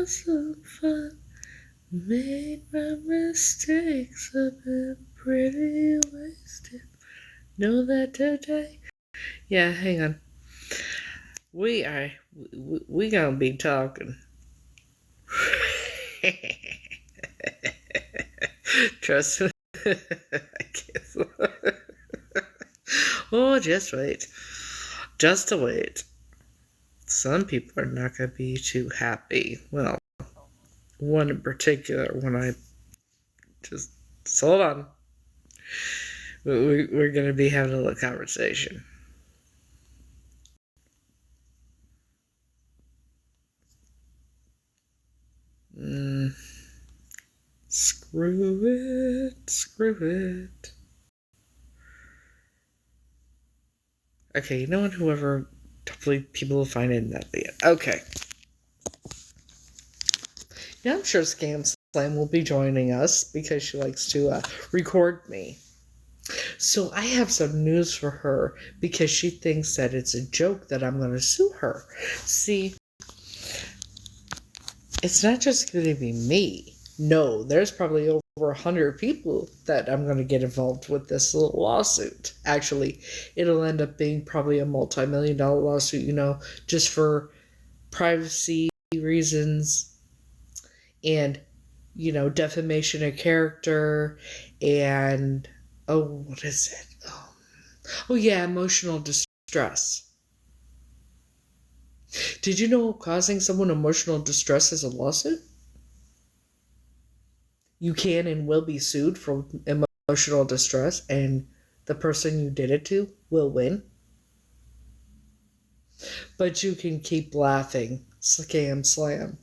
some fun. Made my mistakes, I've been pretty wasted. Know that today. Yeah, hang on. We gonna be talking. Trust me. I guess. Oh, just wait. Just wait. Some people are not gonna be too happy. Well, one in particular, when I just hold on. We're gonna be having a little conversation. Screw it. Okay, you know what? Hopefully people will find it in that video. Okay. Now I'm sure ScamSlam will be joining us because she likes to record me. So I have some news for her because she thinks that it's a joke that I'm going to sue her. See, it's not just going to be me. No, there's probably over 100 people that I'm going to get involved with this little lawsuit. Actually, it'll end up being probably a multi-million-dollar lawsuit, just for privacy reasons and, defamation of character and, what is it? Oh yeah, emotional distress. Did you know causing someone emotional distress is a lawsuit? You can and will be sued for emotional distress, and the person you did it to will win. But you can keep laughing. ScamSlam.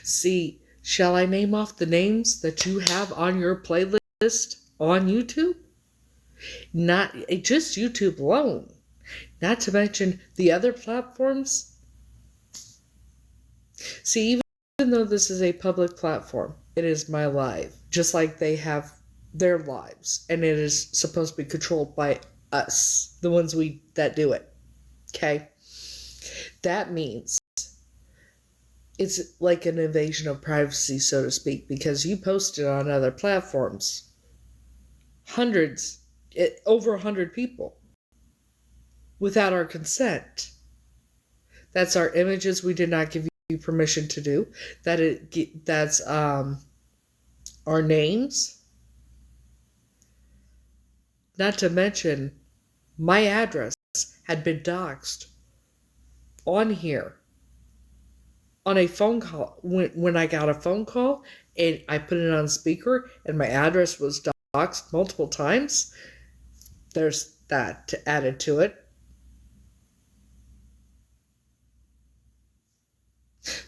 See, shall I name off the names that you have on your playlist on YouTube? Not just YouTube alone. Not to mention the other platforms. See, even though this is a public platform, it is my live. Just like they have their lives. And it is supposed to be controlled by us. The ones that do it. Okay? That means it's like an invasion of privacy, so to speak, because you post it on other platforms. Over 100 people. Without our consent. That's our images we did not give you permission to do. That's our names. Not to mention, my address had been doxed on here. On a phone call, when I got a phone call and I put it on speaker and my address was doxed multiple times, there's that added to it.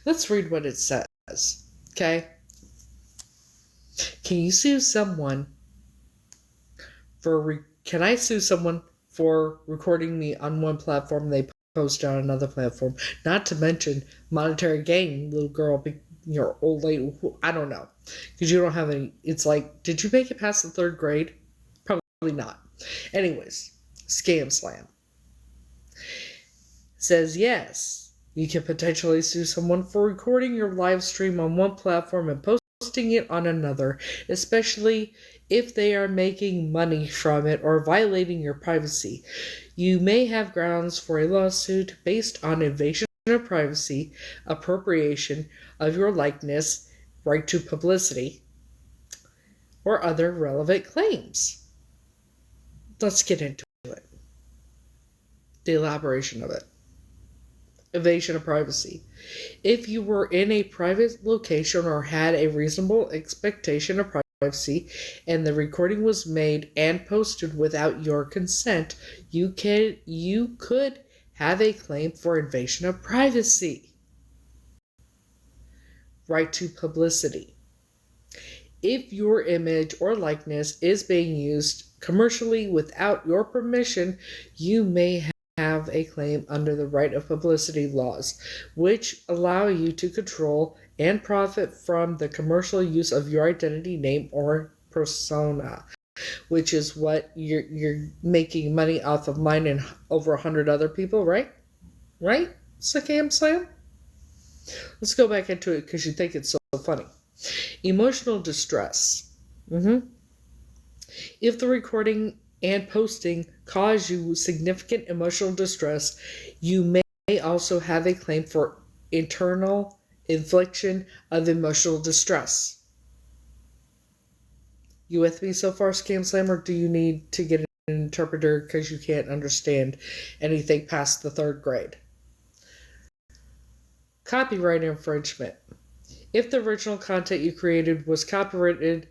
Let's read what it says, okay? Can I sue someone for recording me on one platform and they post on another platform? Not to mention monetary gain, little girl, your old lady, I don't know. Because you don't have any, it's like, did you make it past the 3rd grade? Probably not. Anyways, ScamSlam says yes. You can potentially sue someone for recording your live stream on one platform and posting it on another, especially if they are making money from it or violating your privacy. You may have grounds for a lawsuit based on invasion of privacy, appropriation of your likeness, right to publicity, or other relevant claims. Let's get into it. The elaboration of it. Invasion of privacy. If you were in a private location or had a reasonable expectation of privacy and the recording was made and posted without your consent, you could have a claim for invasion of privacy. Right to publicity. If your image or likeness is being used commercially without your permission, you may have a claim under the right of publicity laws, which allow you to control and profit from the commercial use of your identity, name, or persona which is what you're making money off of mine and over 100 other people, right? Right? ScamSlam? Let's go back into it because you think it's so funny. Emotional distress. If the recording and posting cause you significant emotional distress, you may also have a claim for internal infliction of emotional distress. You with me so far, ScamSlam, or do you need to get an interpreter because you can't understand anything past the 3rd grade? Copyright infringement. If the original content you created was copyrighted,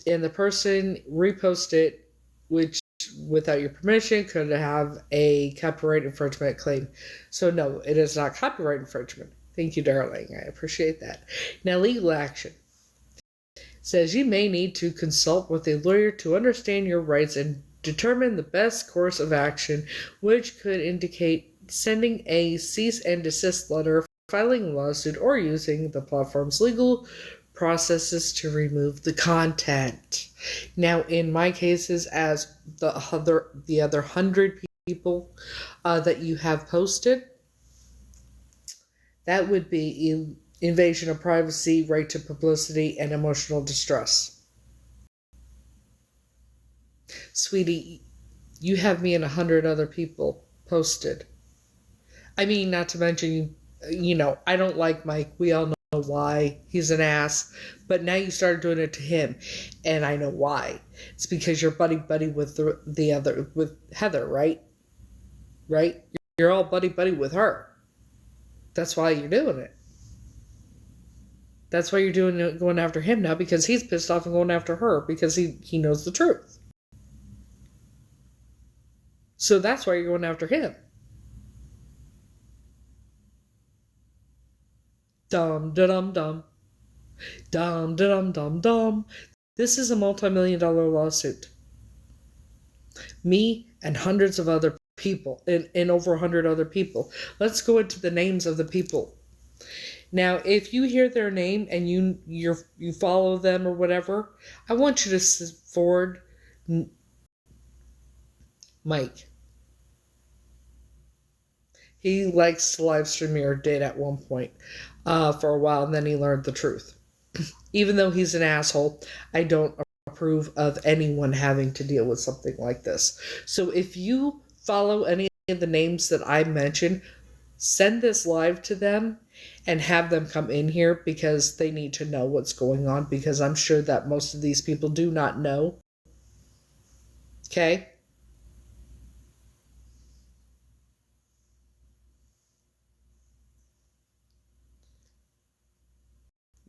and the person reposted it, which without your permission could have a copyright infringement claim. So no, it is not copyright infringement. Thank you, darling. I appreciate that. Now, legal action says you may need to consult with a lawyer to understand your rights and determine the best course of action, which could indicate sending a cease and desist letter, filing a lawsuit, or using the platform's legal processes to remove the content. Now, in my cases, as the other 100 people that you have posted, that would be invasion of privacy, right to publicity, and emotional distress. Sweetie, you have me and 100 other people posted. I mean, not to mention, I don't like Mike. We all know why. He's an ass. But now you started doing it to him, and I know why. It's because you're buddy with with Heather, right? Right? You're all buddy with her. That's why you're doing it. That's why you're doing it, going after him now, because he's pissed off and going after her because he knows the truth. So that's why you're going after him. Dum da dum dum. Dum da dum dum dum. This is a multi-million-dollar lawsuit. Me and hundreds of other people, and over 100 other people. Let's go into the names of the people. Now, if you hear their name and you follow them or whatever, I want you to forward Mike. He likes to live stream, or did at one point for a while, and then he learned the truth. Even though he's an asshole, I don't approve of anyone having to deal with something like this. So if you follow any of the names that I mentioned, send this live to them and have them come in here because they need to know what's going on, because I'm sure that most of these people do not know. Okay?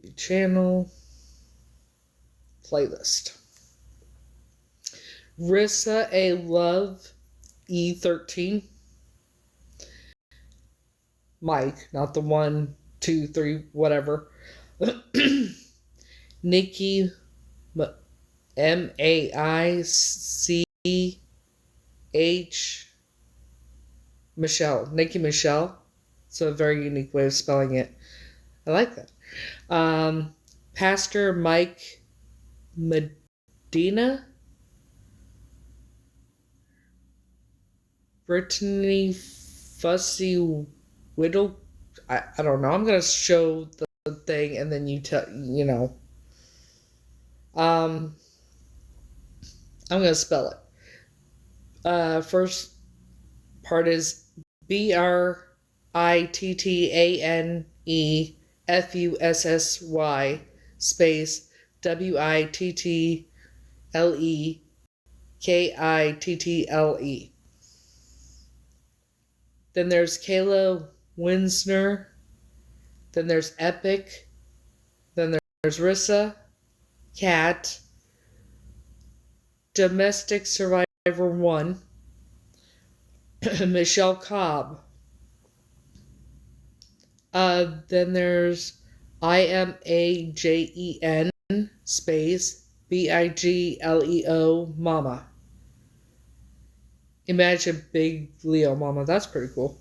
Your channel. Playlist. Rissa A. Love E13. Mike, not the 1, 2, 3, whatever. Nikki MAICH Michelle. Nikki Michelle. It's a very unique way of spelling it. I like that. Pastor Mike Medina. Brittany Fussy Whittle. I don't know. I'm going to show the thing and then you tell, I'm going to spell it. First part is BRITTANEFUSSY space WITTLEKITTLE. Then there's Kayla Winsner. Then there's Epic. Then there's Rissa, Cat, Domestic Survivor 1, Michelle Cobb. Then there's IMAJEN space BIGLEO Mama. Imagine Big Leo Mama. That's pretty cool.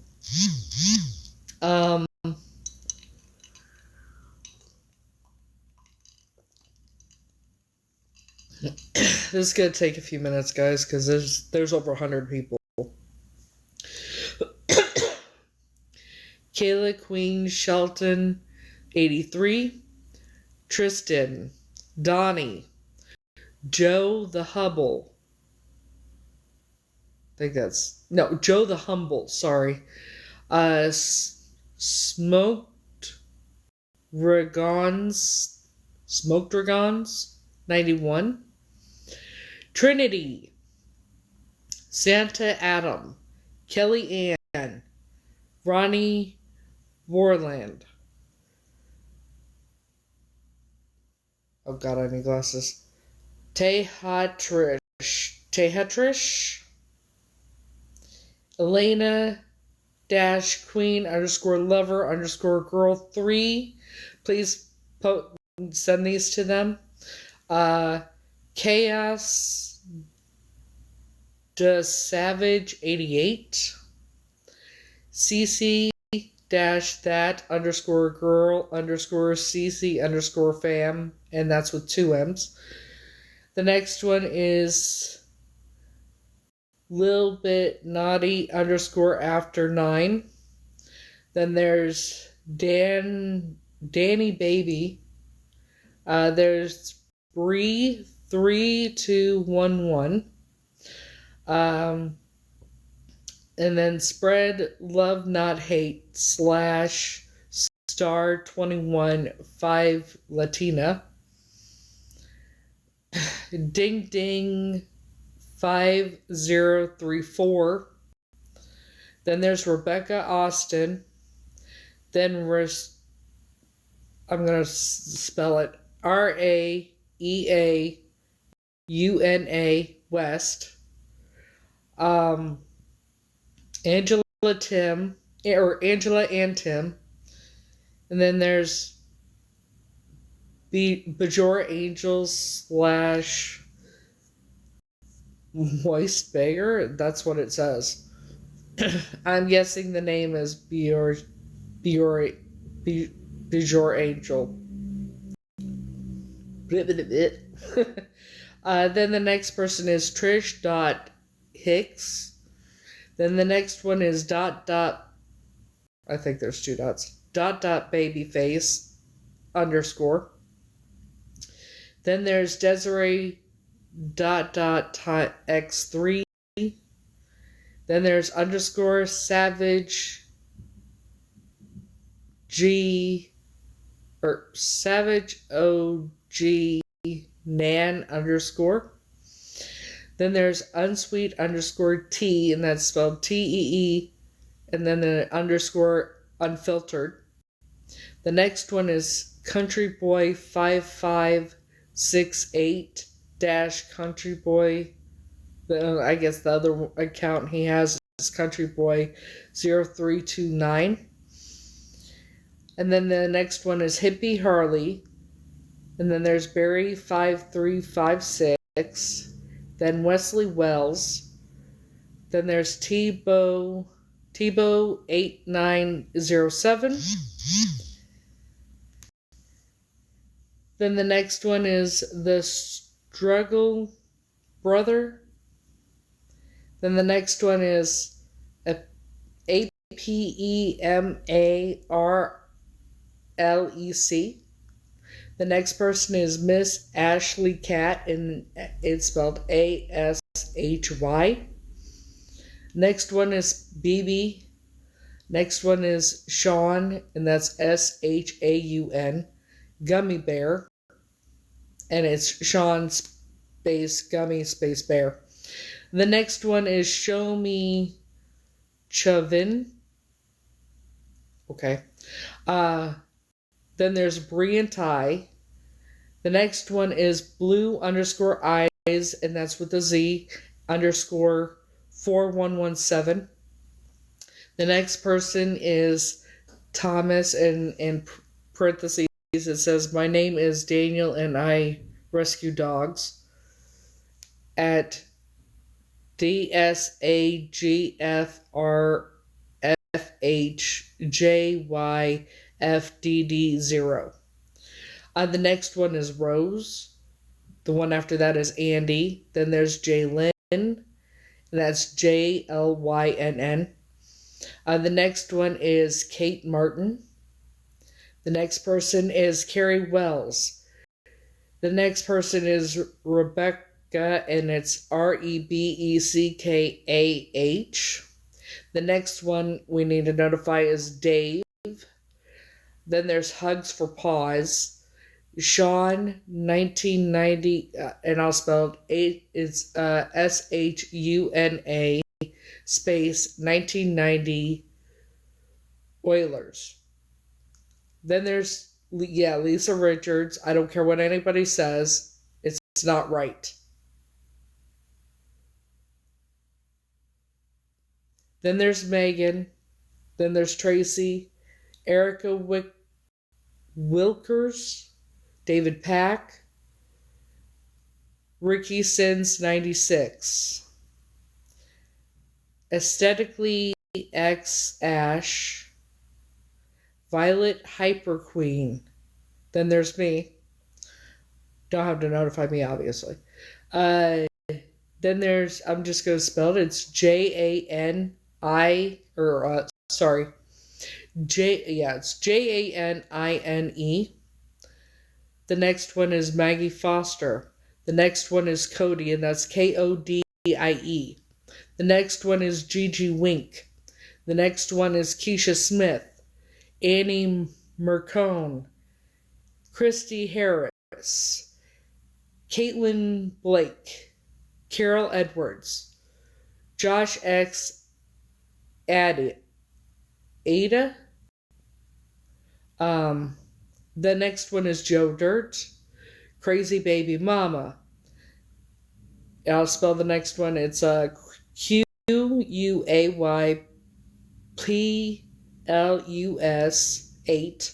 This is going to take a few minutes, guys, because there's over 100 people. Kayla Queen Shelton, 83. Tristan, Donnie, Joe the Hubble. I think that's... No, Joe the Humble, sorry. Smoked Dragons, 91. Trinity, Santa Adam, Kelly Ann, Ronnie Warland. Oh god, I need glasses. Tehatrish, Elena Queen _lover _girl 3. Please send these to them. Chaos the Savage 88. CC that _girl _cc _fam, and that's with 2 M's. The next one is Lil Bit Naughty _after 9. Then there's Danny Baby. There's Bree 3211. And then Spread Love Not Hate /star21 5 Latina. Ding Ding 5034. Then there's Rebecca Austin. Then I'm going to spell it RAEAUNA West. Angela and Tim. And then there's Bajora Angels /Moist Beggar. That's what it says. I'm guessing the name is Bajora Angel. Then the next person is Trish.Hicks. Then the next one is I think there's 2 dots. Babyface _. Then there's Desiree X3. Then there's _Savage Savage OG Nan _. Then there's Unsweet _T, and that's spelled TEE, and then the _unfiltered. The next one is Country Boy 5568 Country Boy. I guess the other account he has is Country Boy 0329. And then the next one is Hippie Harley. And then there's Barry 5356. Then Wesley Wells. Then there's Tebow 8907. Then the next one is The Struggle Brother. Then the next one is APEMARLEC. The next person is Miss Ashley Cat, and it's spelled ASHY. Next one is BB. Next one is Sean, and that's SHAUN. Gummy Bear, and it's Sean space Gummy space Bear. The next one is Show Me Chavin. Okay. Then there's Bree and Ty. The next one is Blue _eyes, and that's with a Z _4117. The next person is Thomas, and in parentheses it says, my name is Daniel and I rescue dogs, at DSAGFRFHJYFDD0. The next one is Rose. The one after that is Andy. Then there's Jaylynn. And that's Jlynn. The next one is Kate Martin. The next person is Carrie Wells. The next person is Rebecca, and it's Rebeckah. The next one we need to notify is Dave. Then there's Hugs for Paws. Sean, 1990, and I'll spell it, it's Shuna space 1990 Oilers. Then there's, Lisa Richards. I don't care what anybody says. It's not right. Then there's Megan. Then there's Tracy. Erica Wilkers. David Pack. Ricky Sins 96. Aesthetically X Ash. Violet Hyper Queen. Then there's me. Don't have to notify me, obviously. Then there's, I'm just going to spell it. It's Jani, it's Jane. The next one is Maggie Foster. The next one is Cody, and that's Kodie. The next one is Gigi Wink. The next one is Keisha Smith. Annie Mercone, Christy Harris, Caitlin Blake, Carol Edwards, Josh X. Ada. The next one is Joe Dirt, Crazy Baby Mama. I'll spell the next one. It's QUAYPLUS8.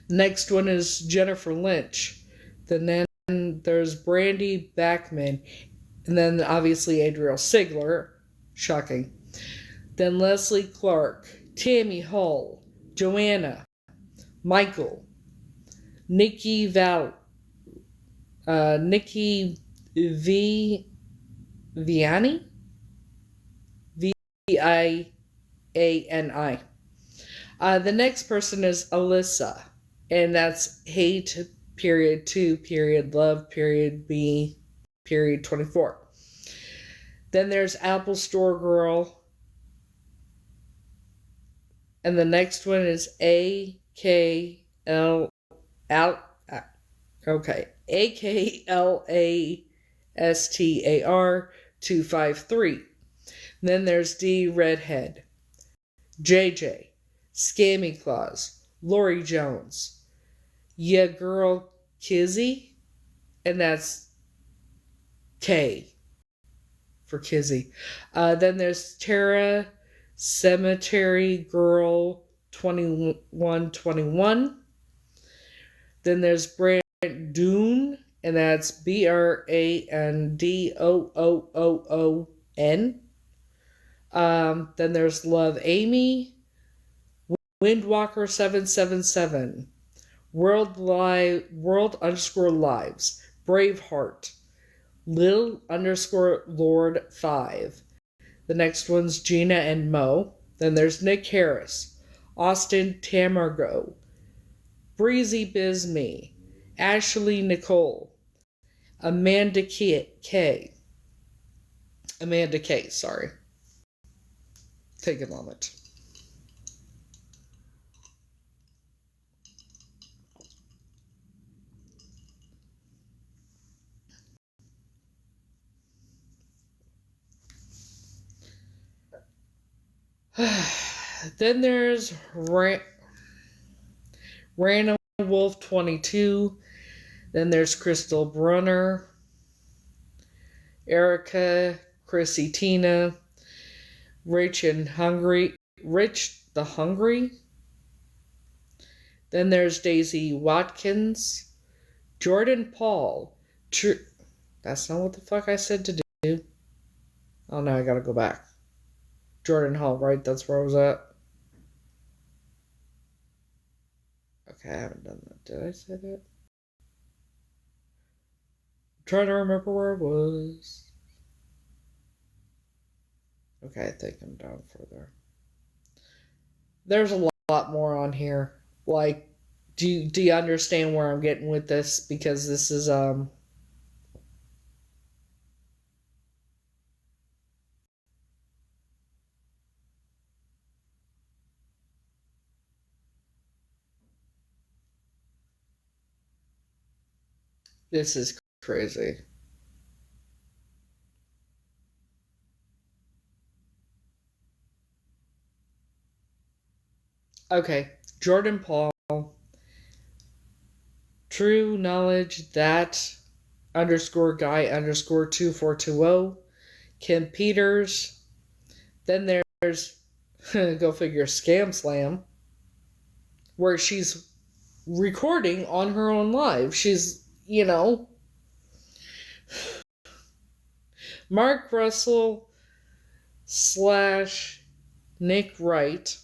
The next one is Jennifer Lynch. Then there's Brandy Backman. And then obviously Adriel Sigler. Shocking. Then Leslie Clark, Tammy Hull, Joanna, Michael, Nikki Viani? Viani. The next person is Alyssa, and that's hate, period 2, period love, period B, period 24. Then there's Apple Store Girl, and the next one is AKLASTAR 253. Then there's D Redhead, JJ, Scammy Claus, Lori Jones, Ya Girl Kizzy, and that's K for Kizzy. Then there's Tara, Cemetery Girl 2121. Then there's Brand Doon, and that's BRANDOOOON. Then there's Love Amy, Windwalker 777, World_Lives, Braveheart, Lil_Lord 5. The next one's Gina and Mo. Then there's Nick Harris, Austin Tamargo, Breezy Bisme, Ashley Nicole, Amanda K. Sorry. Take a moment. Then there's Rana Wolf 22. Then there's Crystal Brunner, Erica, Chrissy Tina, Rich the Hungry. Then there's Daisy Watkins, Jordan Paul. That's not what the fuck I said to do. Oh, now I gotta go back. Jordan Hall, right? That's where I was at. Okay, I haven't done that. Did I say that? Trying to remember where I was. Okay, I think I'm down further. There's a lot more on here. Like, do you understand where I'm getting with this? Because this is this is crazy. Okay, Jordan Paul. True knowledge that underscore guy underscore 2420. Kim Peters. Then there's go figure ScamSlam, where she's recording on her own live. She's, Mark Russell / Nick Wright,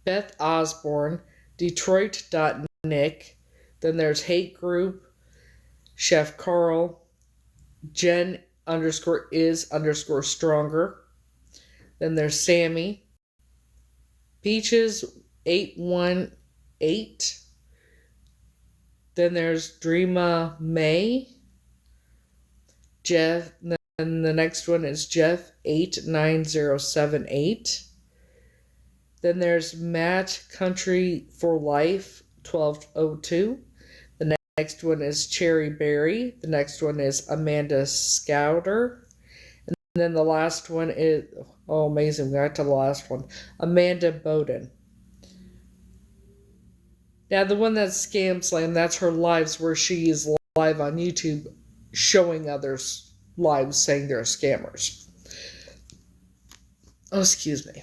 Beth Osborne, Detroit.Nick. Then there's Hate Group, Chef Carl, Jen underscore is underscore stronger. Then there's Sammy, Peaches 818. Then there's Dreama May, Jeff. Then the next one is Jeff 89078. Then there's Matt Country for Life 1202. The next one is Cherry Berry. The next one is Amanda Scouter. And then the last one is, oh, amazing, we got to the last one, Amanda Bowden. Now, the one that's ScamSlam, that's her lives where she is live on YouTube showing others lives saying they're scammers. Oh, excuse me.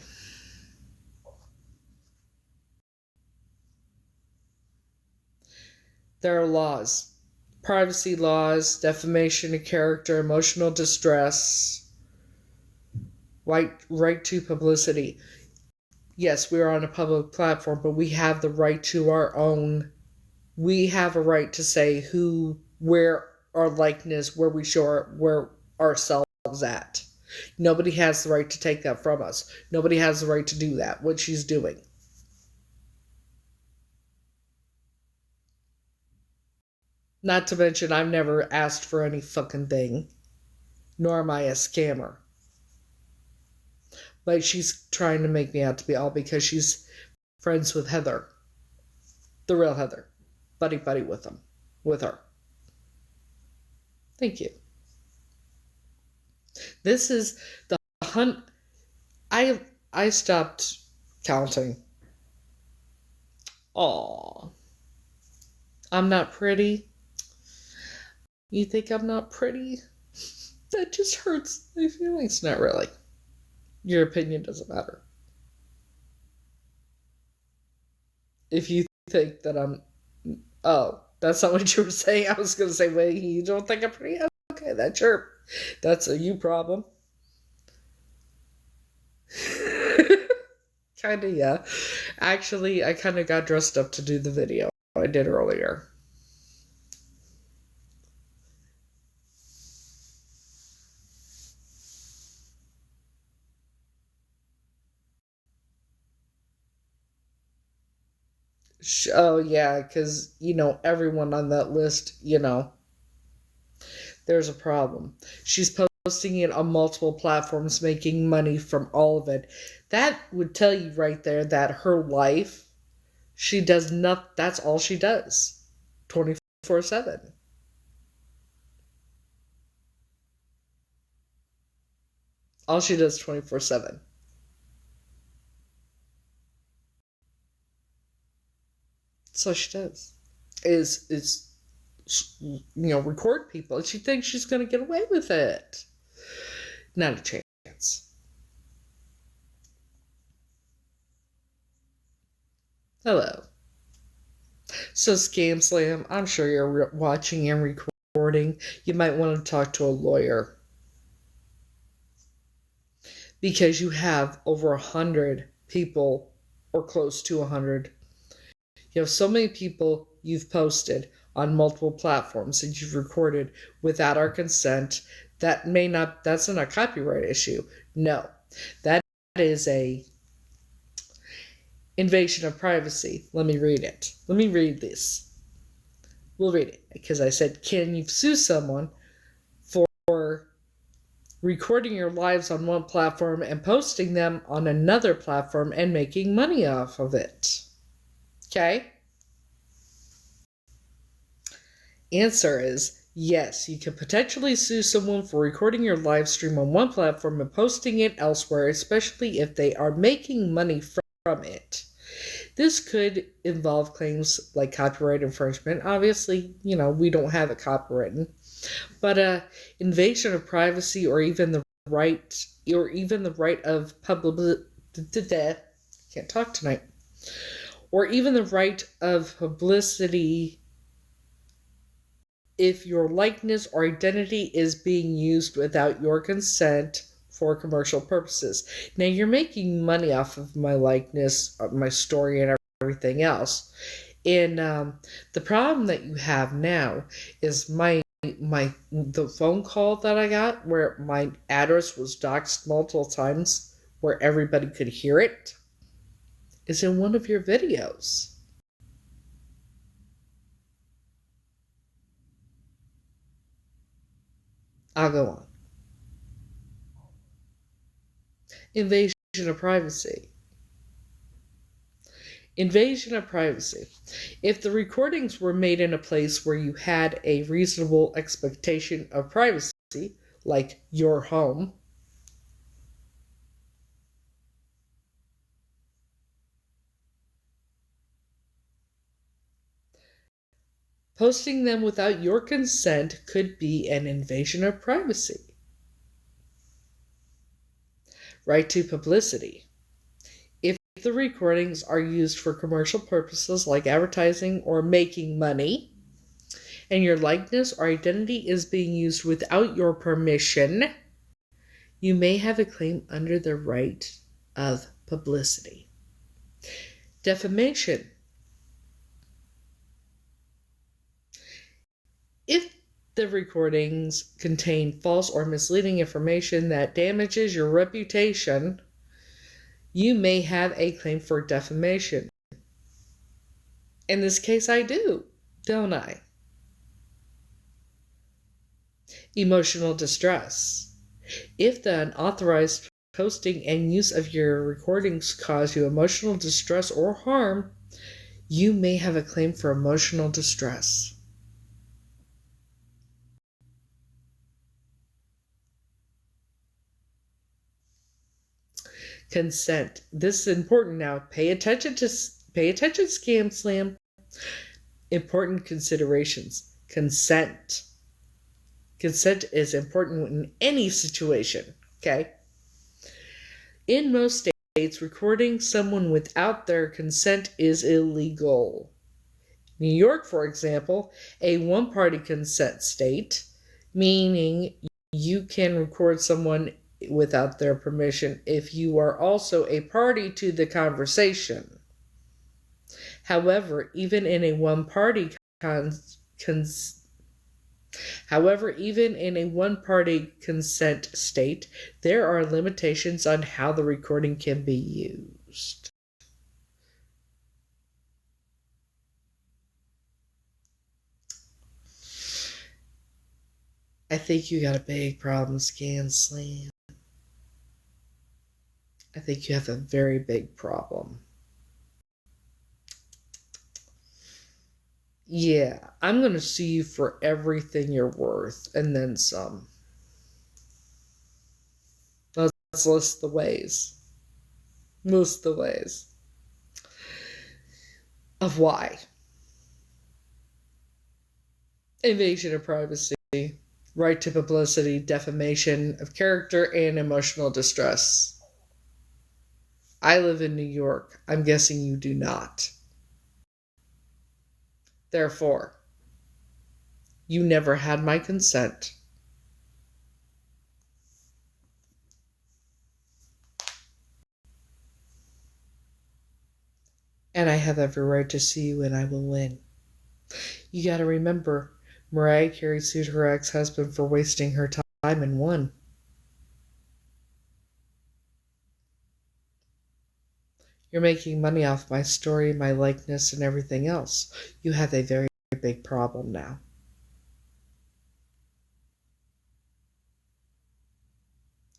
There are laws. Privacy laws, defamation of character, emotional distress, right to publicity. Yes, we are on a public platform, but we have the right to our own. We have a right to say who, where our likeness, where we show where ourselves at. Nobody has the right to take that from us. Nobody has the right to do that, what she's doing. Not to mention, I've never asked for any fucking thing. Nor am I a scammer. But she's trying to make me out to be all because she's friends with Heather. The real Heather. Buddy with her. Thank you. This is the hunt. I stopped counting. Aw. I'm not pretty. You think I'm not pretty? That just hurts my feelings. Not really. Your opinion doesn't matter. If you think that I'm... Oh, that's not what you were saying. I was going to say, wait, you don't think I'm pretty? Okay, that's a you problem. Kinda, yeah. Actually, I kind of got dressed up to do the video I did earlier. Oh, yeah, because, everyone on that list, there's a problem. She's posting it on multiple platforms, making money from all of it. That would tell you right there that her life, she does not, that's all she does. 24/7. All she does 24/7. That's all she does. Is record people. She thinks she's going to get away with it. Not a chance. Hello. So, ScamSlam, I'm sure you're watching and recording. You might want to talk to a lawyer. Because you have over 100 people, or close to 100. You have so many people you've posted on multiple platforms that you've recorded without our consent, that's not a copyright issue. No, that is a invasion of privacy. Let me read it. Let me read this. We'll read it because I said, can you sue someone for recording your lives on one platform and posting them on another platform and making money off of it? Okay? Answer is yes, you can potentially sue someone for recording your live stream on one platform and posting it elsewhere, especially if they are making money from it. This could involve claims like copyright infringement. Obviously, we don't have it copywritten. But invasion of privacy or even the right of publicity, can't talk tonight. Or even the right of publicity if your likeness or identity is being used without your consent for commercial purposes. Now, you're making money off of my likeness, my story, and everything else. And the problem that you have now is the phone call that I got where my address was doxed multiple times, where everybody could hear it, is in one of your videos. I'll go on. Invasion of privacy. Invasion of privacy. If the recordings were made in a place where you had a reasonable expectation of privacy, like your home, posting them without your consent could be an invasion of privacy. Right to publicity. If the recordings are used for commercial purposes like advertising or making money, and your likeness or identity is being used without your permission, you may have a claim under the right of publicity. Defamation. If the recordings contain false or misleading information that damages your reputation, you may have a claim for defamation. In this case, I do, don't I? Emotional distress. If the unauthorized posting and use of your recordings cause you emotional distress or harm, you may have a claim for emotional distress. Consent. This is important now. Pay attention, ScamSlam. Important considerations. Consent. Consent is important in any situation, okay? In most states, recording someone without their consent is illegal. New York, for example, a one-party consent state, meaning you can record someone without their permission if you are also a party to the conversation. However, even in a one-party consent state, there are limitations on how the recording can be used. I think you got a big problem, ScamSlam. I think you have a very big problem. Yeah, I'm going to sue you for everything you're worth, and then some. Let's list the ways. List the ways of why. Invasion of privacy, right to publicity, defamation of character, and emotional distress. I live in New York. I'm guessing you do not. Therefore, you never had my consent. And I have every right to sue you, and I will win. You gotta remember, Mariah Carey sued her ex-husband for wasting her time and won. You're making money off my story, my likeness, and everything else. You have a very big problem now.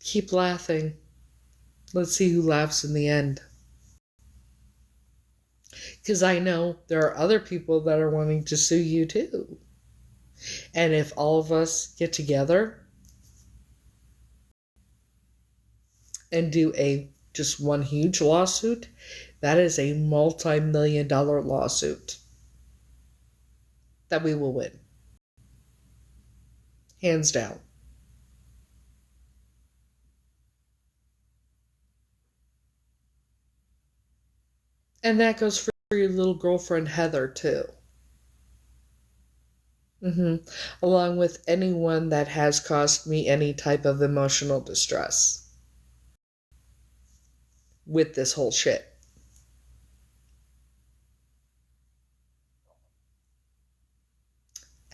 Keep laughing. Let's see who laughs in the end. Because I know there are other people that are wanting to sue you too. And if all of us get together and do just one huge lawsuit, that is a multi-million-dollar lawsuit that we will win. Hands down. And that goes for your little girlfriend Heather too. Along with anyone that has caused me any type of emotional distress with this whole shit.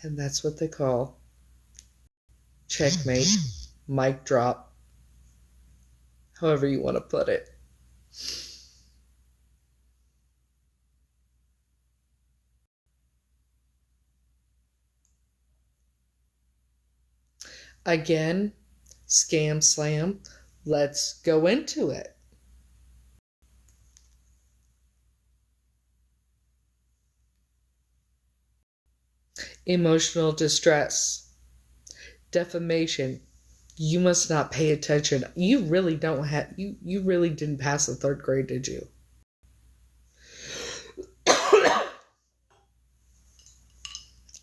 And that's what they call checkmate, mic drop, however you want to put it. Again, ScamSlam, let's go into it. Emotional distress, defamation. You must not pay attention. You really don't have, you really didn't pass the 3rd grade, did you?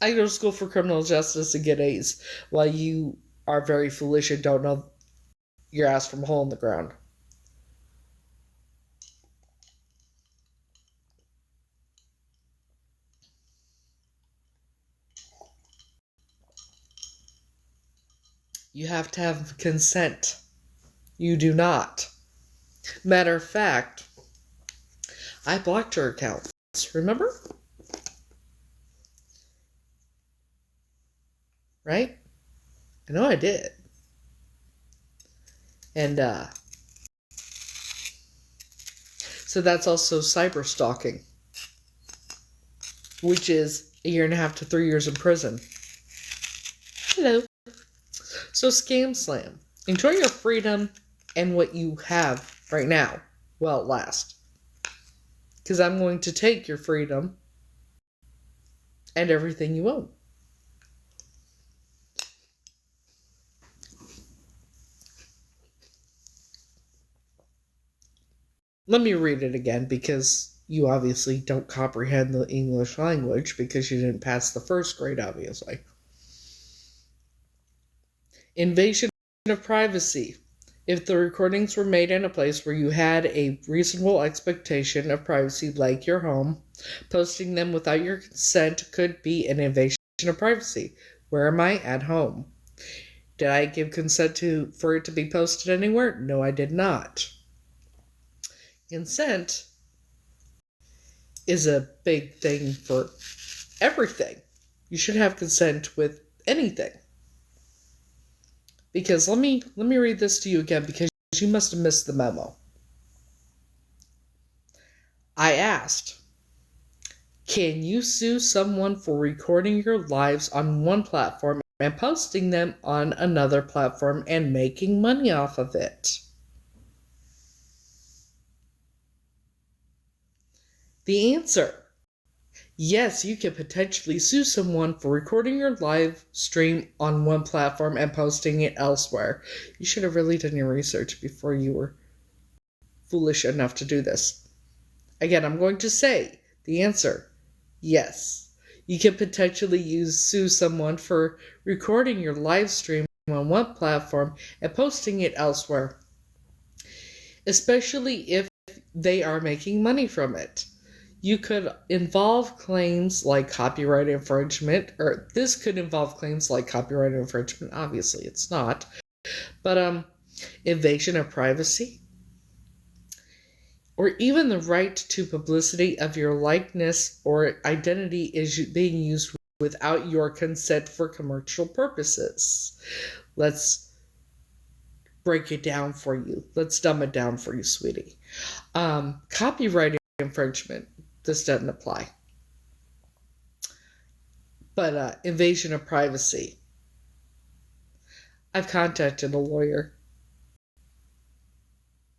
I go to school for criminal justice and get A's, while you are very foolish and don't know your ass from a hole in the ground. You have to have consent. You do not. Matter of fact, I blocked her accounts. Remember? Right? I know I did. And, so that's also cyber stalking, which is 1.5 to 3 years in prison. Hello. So ScamSlam. Enjoy your freedom and what you have right now while it lasts. Because I'm going to take your freedom and everything you own. Let me read it again, because you obviously don't comprehend the English language because you didn't pass the 1st grade, obviously. Invasion of privacy. If the recordings were made in a place where you had a reasonable expectation of privacy, like your home, posting them without your consent could be an invasion of privacy. Where am I? At home. Did I give consent for it to be posted anywhere? No, I did not. Consent is a big thing for everything. You should have consent with anything. Because let me read this to you again, because you must have missed the memo. I asked, can you sue someone for recording your lives on one platform and posting them on another platform and making money off of it? The answer: yes, you can potentially sue someone for recording your live stream on one platform and posting it elsewhere. You should have really done your research before you were foolish enough to do this. Again, I'm going to say the answer: yes. You can potentially sue someone for recording your live stream on one platform and posting it elsewhere, especially if they are making money from it. You could involve claims like copyright infringement, or this could involve claims like copyright infringement. Obviously, it's not. But invasion of privacy. or even the right to publicity of your likeness or identity is being used without your consent for commercial purposes. Let's break it down for you. Let's dumb it down for you, sweetie. Copyright infringement, this doesn't apply. But invasion of privacy. I've contacted a lawyer.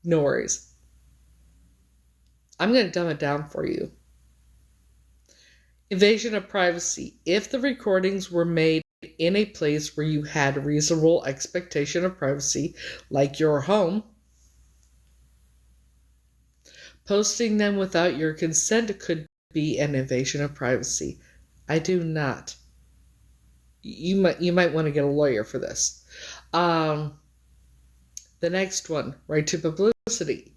No worries. I'm going to dumb it down for you. Invasion of privacy. If the recordings were made in a place where you had a reasonable expectation of privacy, like your home, posting them without your consent could be an invasion of privacy. I do not. You might want to get a lawyer for this. The next one, right to publicity.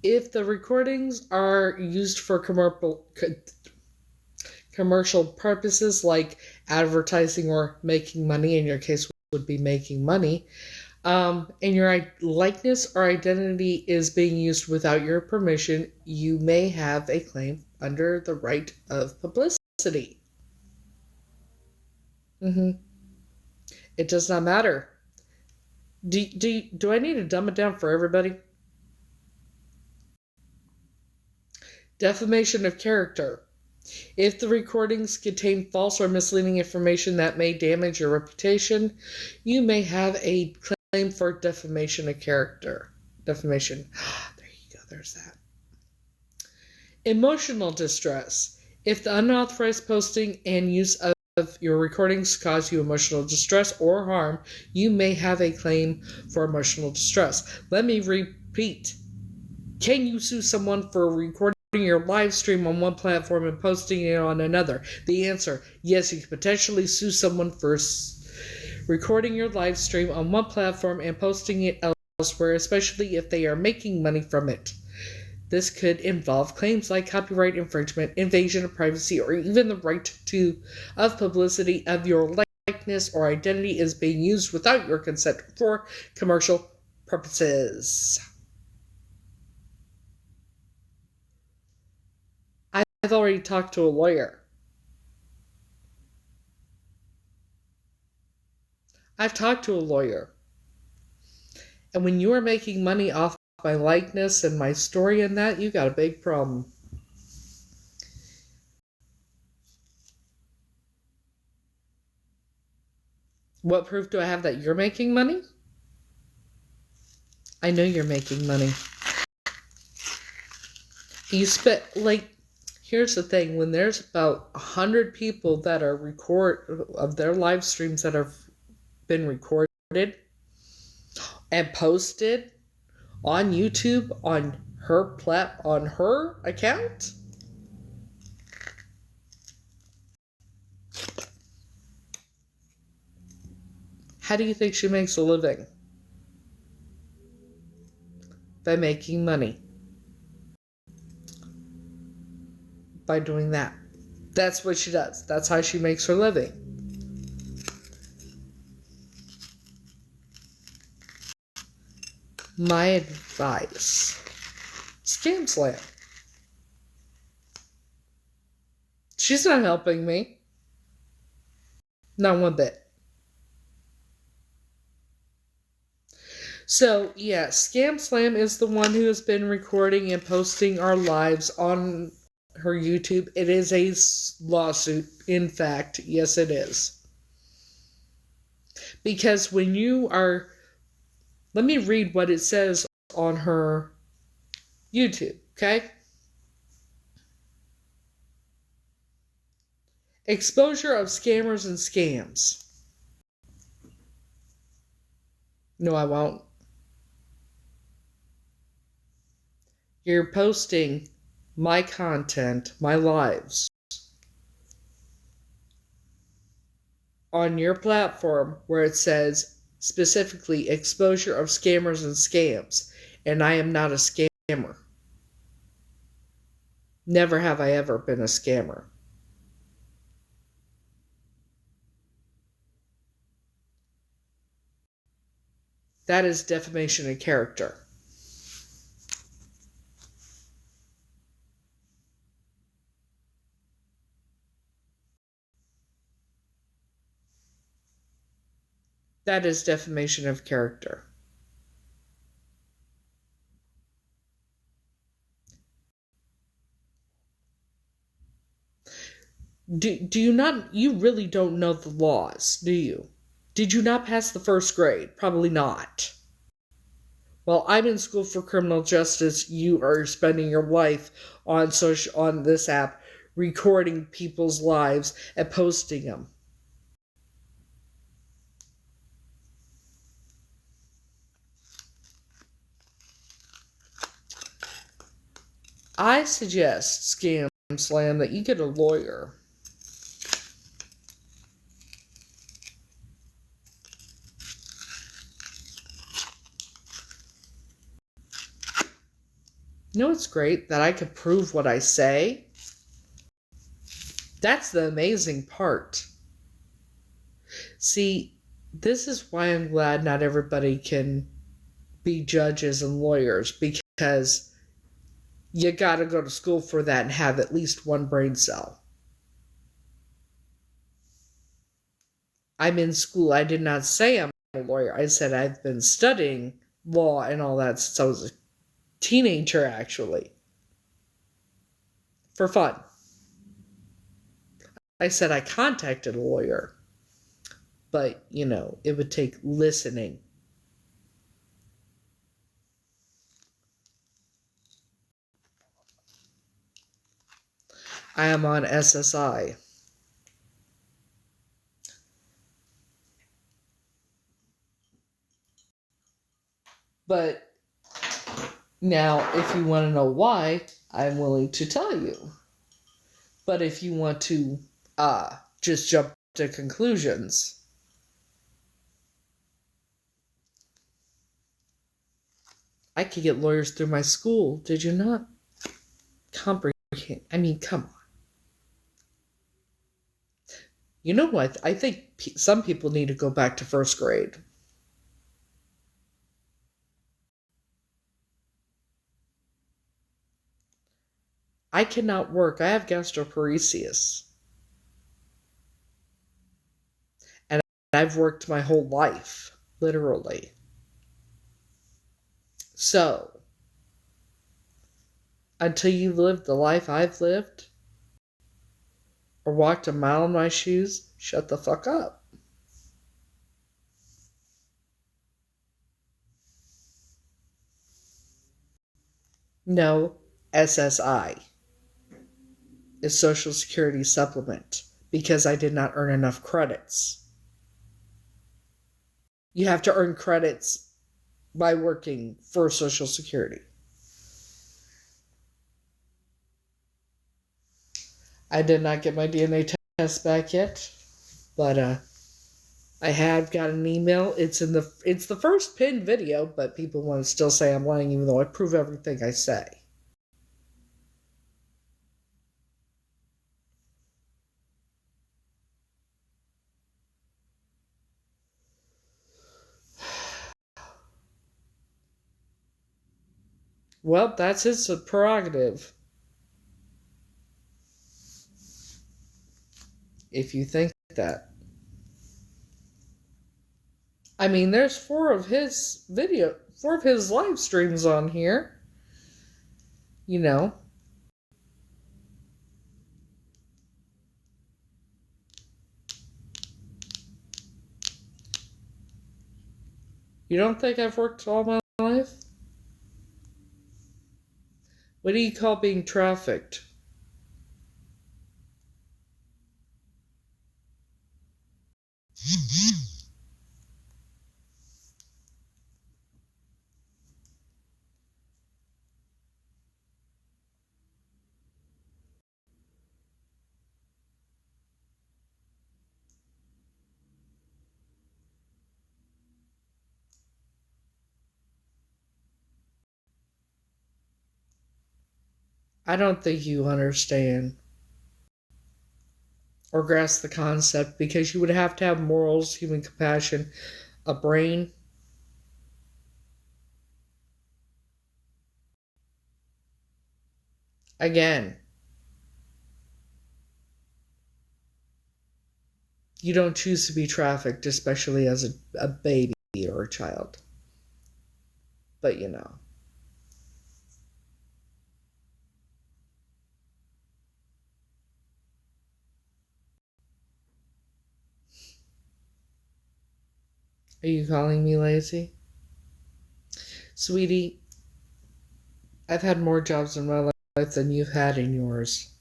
If the recordings are used for commercial purposes like advertising or making money, in your case would be making money, and your likeness or identity is being used without your permission, you may have a claim under the right of publicity. It does not matter. Do I need to dumb it down for everybody? Defamation of character. If the recordings contain false or misleading information that may damage your reputation, you may have a claim for defamation of character. Defamation. There you go. There's that. Emotional distress. If the unauthorized posting and use of your recordings cause you emotional distress or harm, you may have a claim for emotional distress. Let me repeat. Can you sue someone for recording your live stream on one platform and posting it on another? The answer, yes, you can potentially sue someone for recording your live stream on one platform and posting it elsewhere, especially if they are making money from it. This could involve claims like copyright infringement, invasion of privacy, or even the right of publicity of your likeness or identity is being used without your consent for commercial purposes. I've already talked to a lawyer. And when you are making money off my likeness and my story and that, you got a big problem. What proof do I have that you're making money? I know you're making money. You spent, here's the thing, when there's about 100 people that are of their live streams that have been recorded and posted on YouTube on her account, how do you think she makes a living? By making money. By doing that. That's what she does. That's how she makes her living. My advice. ScamSlam. She's not helping me. Not one bit. So, yeah, ScamSlam is the one who has been recording and posting our lives on her YouTube. It is a lawsuit, in fact. Yes, it is. Because when you are... Let me read what it says on her YouTube, okay? Exposure of scammers and scams. No, I won't. You're posting my content, my lives, on your platform where it says specifically exposure of scammers and scams, and I am not a scammer. Never have I ever been a scammer. That is defamation of character. That is defamation of character. Do you not, you really don't know the laws, do you? Did you not pass the first grade? Probably not. While I'm in school for criminal justice, you are spending your life on this app recording people's lives and posting them. I suggest, ScamSlam, that you get a lawyer. You know what's great? That I could prove what I say. That's the amazing part. See, this is why I'm glad not everybody can be judges and lawyers, because you gotta go to school for that and have at least one brain cell. I'm in school. I did not say I'm a lawyer. I said I've been studying law and all that since I was a teenager, actually. For fun. I said I contacted a lawyer. But, it would take listening. I am on SSI. But now, if you want to know why, I'm willing to tell you. But if you want to just jump to conclusions, I could get lawyers through my school. Did you not comprehend? I mean, come on. You know what? I think some people need to go back to first grade. I cannot work. I have gastroparesis. And I've worked my whole life, literally. So, until you lived the life I've lived, or walked a mile in my shoes, shut the fuck up. No, SSI is Social Security Supplement, because I did not earn enough credits. You have to earn credits by working for Social Security. I did not get my DNA test back yet, but I have got an email. It's the first pinned video, but people want to still say I'm lying even though I prove everything I say. Well, that's his prerogative. If you think that. I mean, there's 4 of his live streams on here. You know. You don't think I've worked all my life? What do you call being trafficked? I don't think you understand or grasp the concept, because you would have to have morals, human compassion, a brain. Again, You don't choose to be trafficked, especially as a baby or a child. But you know. Are you calling me lazy? Sweetie, I've had more jobs in my life than you've had in yours.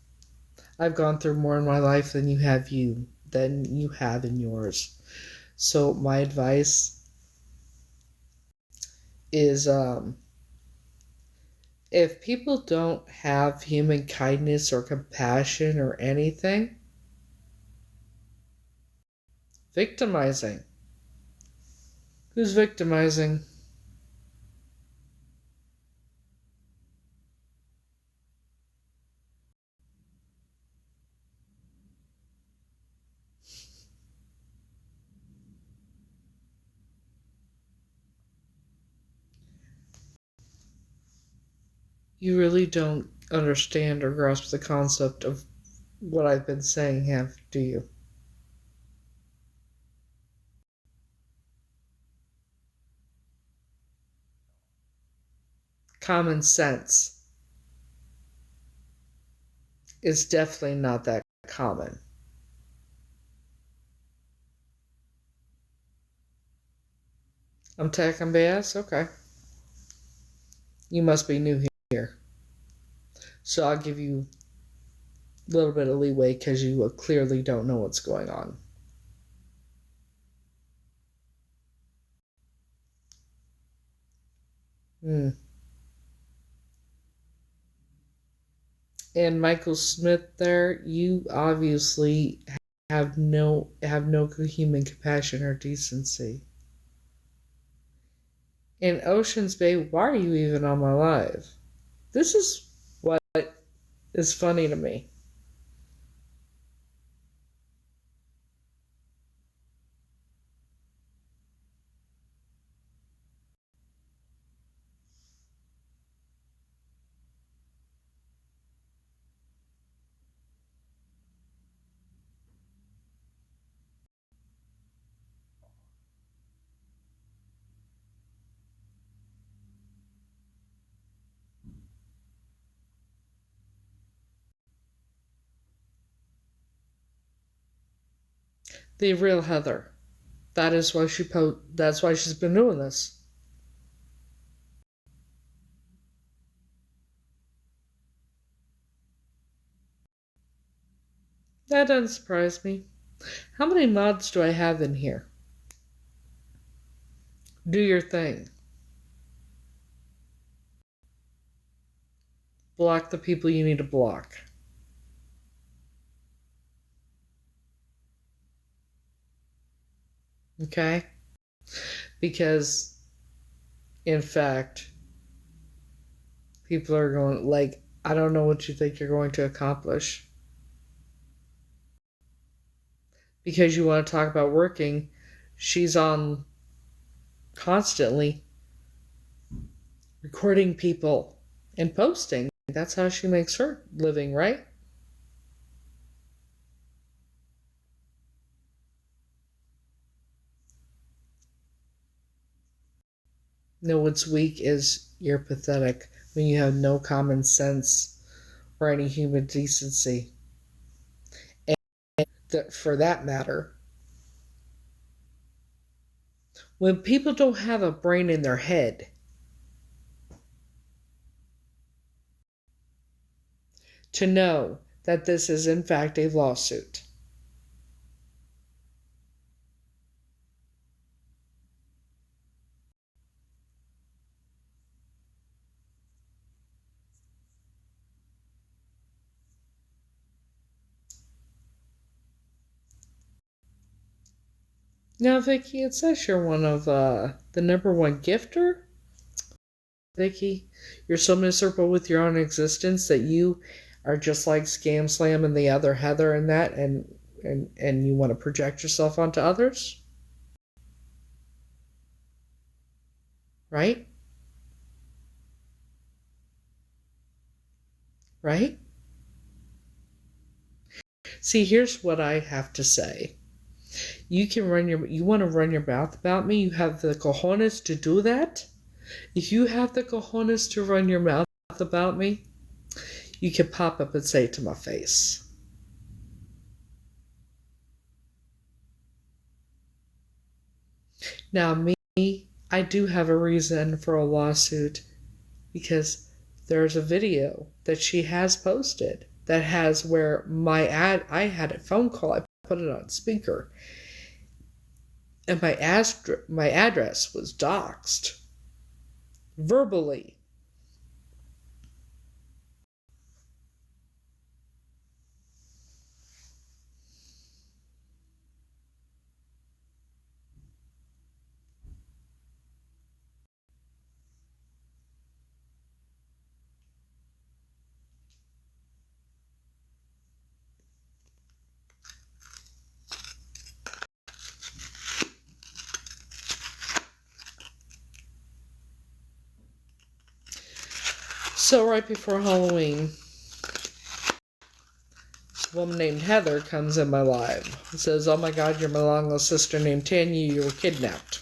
I've gone through more in my life than you have in yours. So my advice is if people don't have human kindness or compassion or anything, victimizing. Who's victimizing? You really don't understand or grasp the concept of what I've been saying, do you? Common sense is definitely not that common. I'm tech and BS? Okay. You must be new here. So I'll give you a little bit of leeway because you clearly don't know what's going on. And Michael Smith there, you obviously have no human compassion or decency. In Oceans Bay, why are you even on my live? This is what is funny to me. The real Heather. That is why that's why she's been doing this. That doesn't surprise me. How many mods do I have in here? Do your thing. Block the people you need to block. Okay? Because, in fact, people are going, like, I don't know what you think you're going to accomplish. Because you want to talk about working, she's on constantly recording people and posting. That's how she makes her living, right? No, what's weak is you're pathetic when you have no common sense or any human decency. And for that matter, when people don't have a brain in their head, to know that this is in fact a lawsuit. Now, Vicky, it says you're one of the #1 gifter. Vicky, you're so miserable with your own existence that you are just like ScamSlam and the other Heather and that, and you want to project yourself onto others, right? Right? See, here's what I have to say. You want to run your mouth about me? You have the cojones to do that? If you have the cojones to run your mouth about me, you can pop up and say it to my face. Now, me, I do have a reason for a lawsuit because there's a video that she has posted that has where I had a phone call, I put it on speaker, and my address was doxed verbally. So right before Halloween, a woman named Heather comes in my live and says, "Oh my God, you're my long-lost sister named Tanya. You were kidnapped."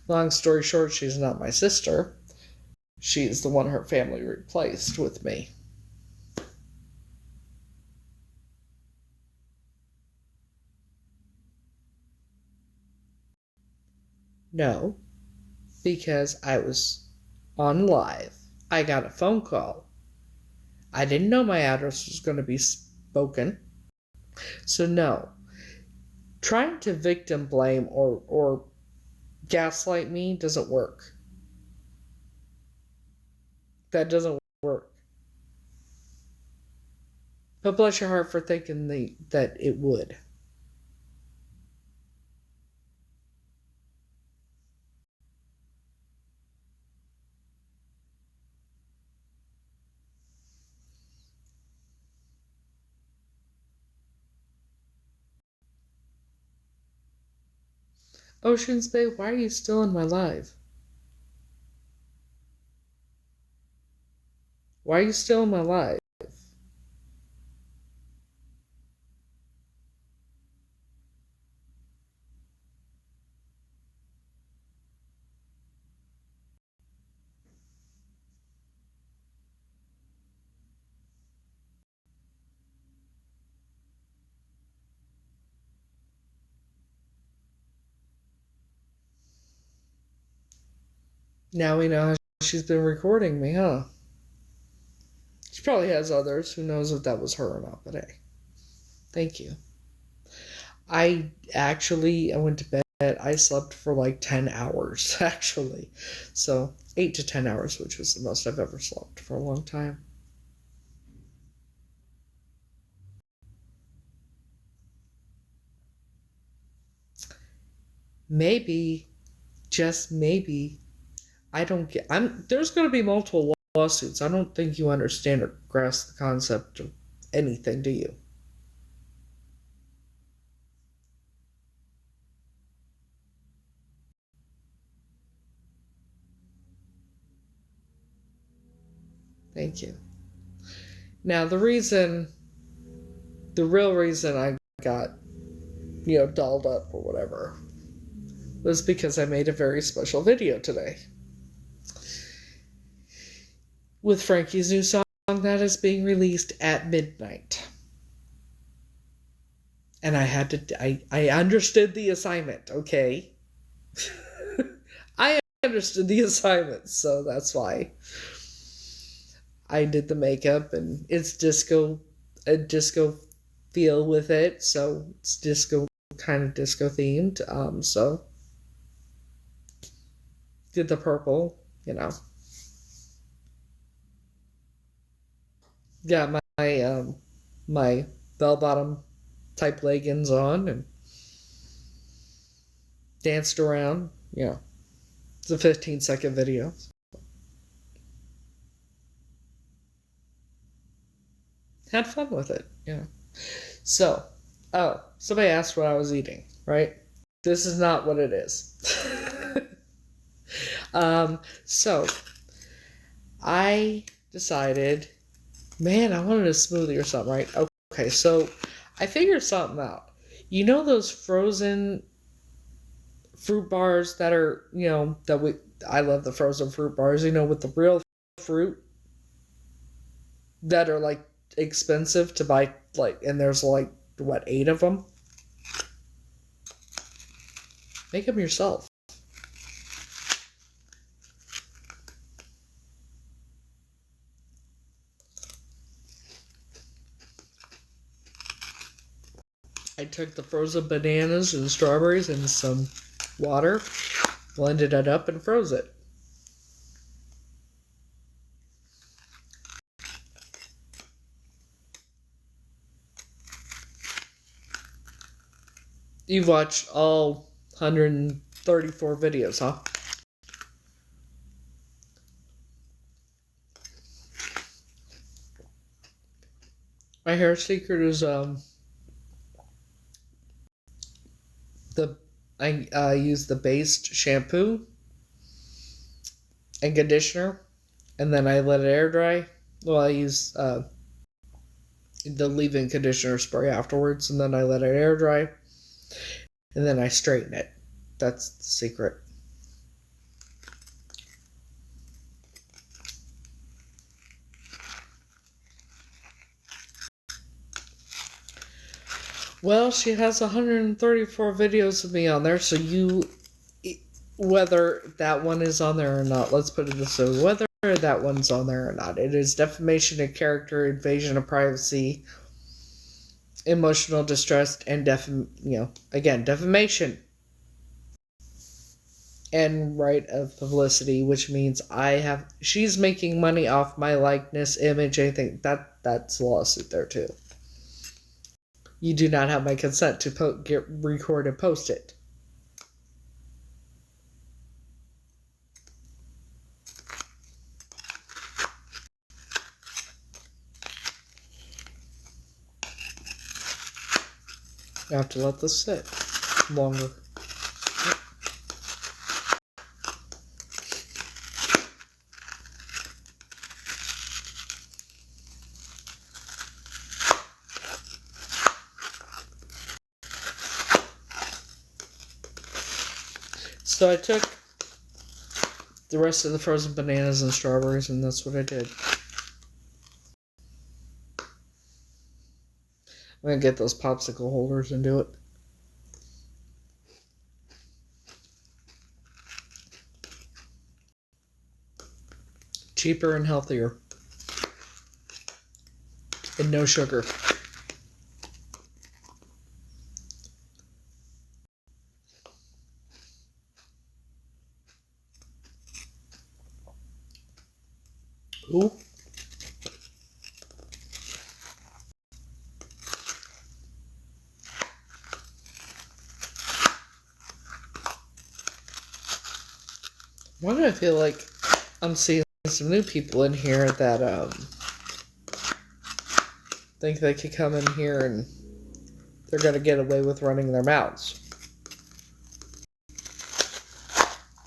Long story short, she's not my sister. She's the one her family replaced with me. No, because I was on live. I got a phone call. I didn't know my address was going to be spoken. So no, trying to victim blame or gaslight me doesn't work. That doesn't work. But bless your heart for thinking that it would. Oceans Bay, why are you still in my live? Why are you still in my live? Now we know how she's been recording me, huh? She probably has others. Who knows if that was her or not, but hey. Thank you. I went to bed. I slept for like 10 hours, actually. So 8 to 10 hours, which was the most I've ever slept for a long time. Maybe, just maybe, there's going to be multiple lawsuits. I don't think you understand or grasp the concept of anything, do you? Thank you. Now, the real reason I got, dolled up or whatever, was because I made a very special video today with Frankie's new song that is being released at midnight. And I understood the assignment, okay? I understood the assignment, so that's why I did the makeup, and it's a disco feel with it, so it's kind of disco themed, so did the purple, Got my bell-bottom type leggings on and danced around. It's a 15-second video. Had fun with it. So, somebody asked what I was eating, right? This is not what it is. So I decided, man, I wanted a smoothie or something, right? Okay, so I figured something out. You know those frozen fruit bars that are, I love the frozen fruit bars, with the real fruit that are like expensive to buy, like, and there's like, what, 8 of them? Make them yourself. I took the frozen bananas and strawberries and some water, blended it up, and froze it. You've watched all 134 videos, huh? My hair secret is I use the based shampoo and conditioner, and then I let it air dry. Well, I use the leave-in conditioner spray afterwards, and then I let it air dry, and then I straighten it. That's the secret. Well, she has 134 videos of me on there, so whether that one is on there or not, let's put it this way, whether that one's on there or not, it is defamation of character, invasion of privacy, emotional distress, and defamation. And right of publicity, which means she's making money off my likeness, image, anything. That's a lawsuit there too. You do not have my consent to record and post it. I have to let this sit longer. So I took the rest of the frozen bananas and strawberries, and that's what I did. I'm going to get those popsicle holders and do it. Cheaper and healthier. And no sugar. Ooh. Why do I feel like I'm seeing some new people in here that think they could come in here and they're going to get away with running their mouths?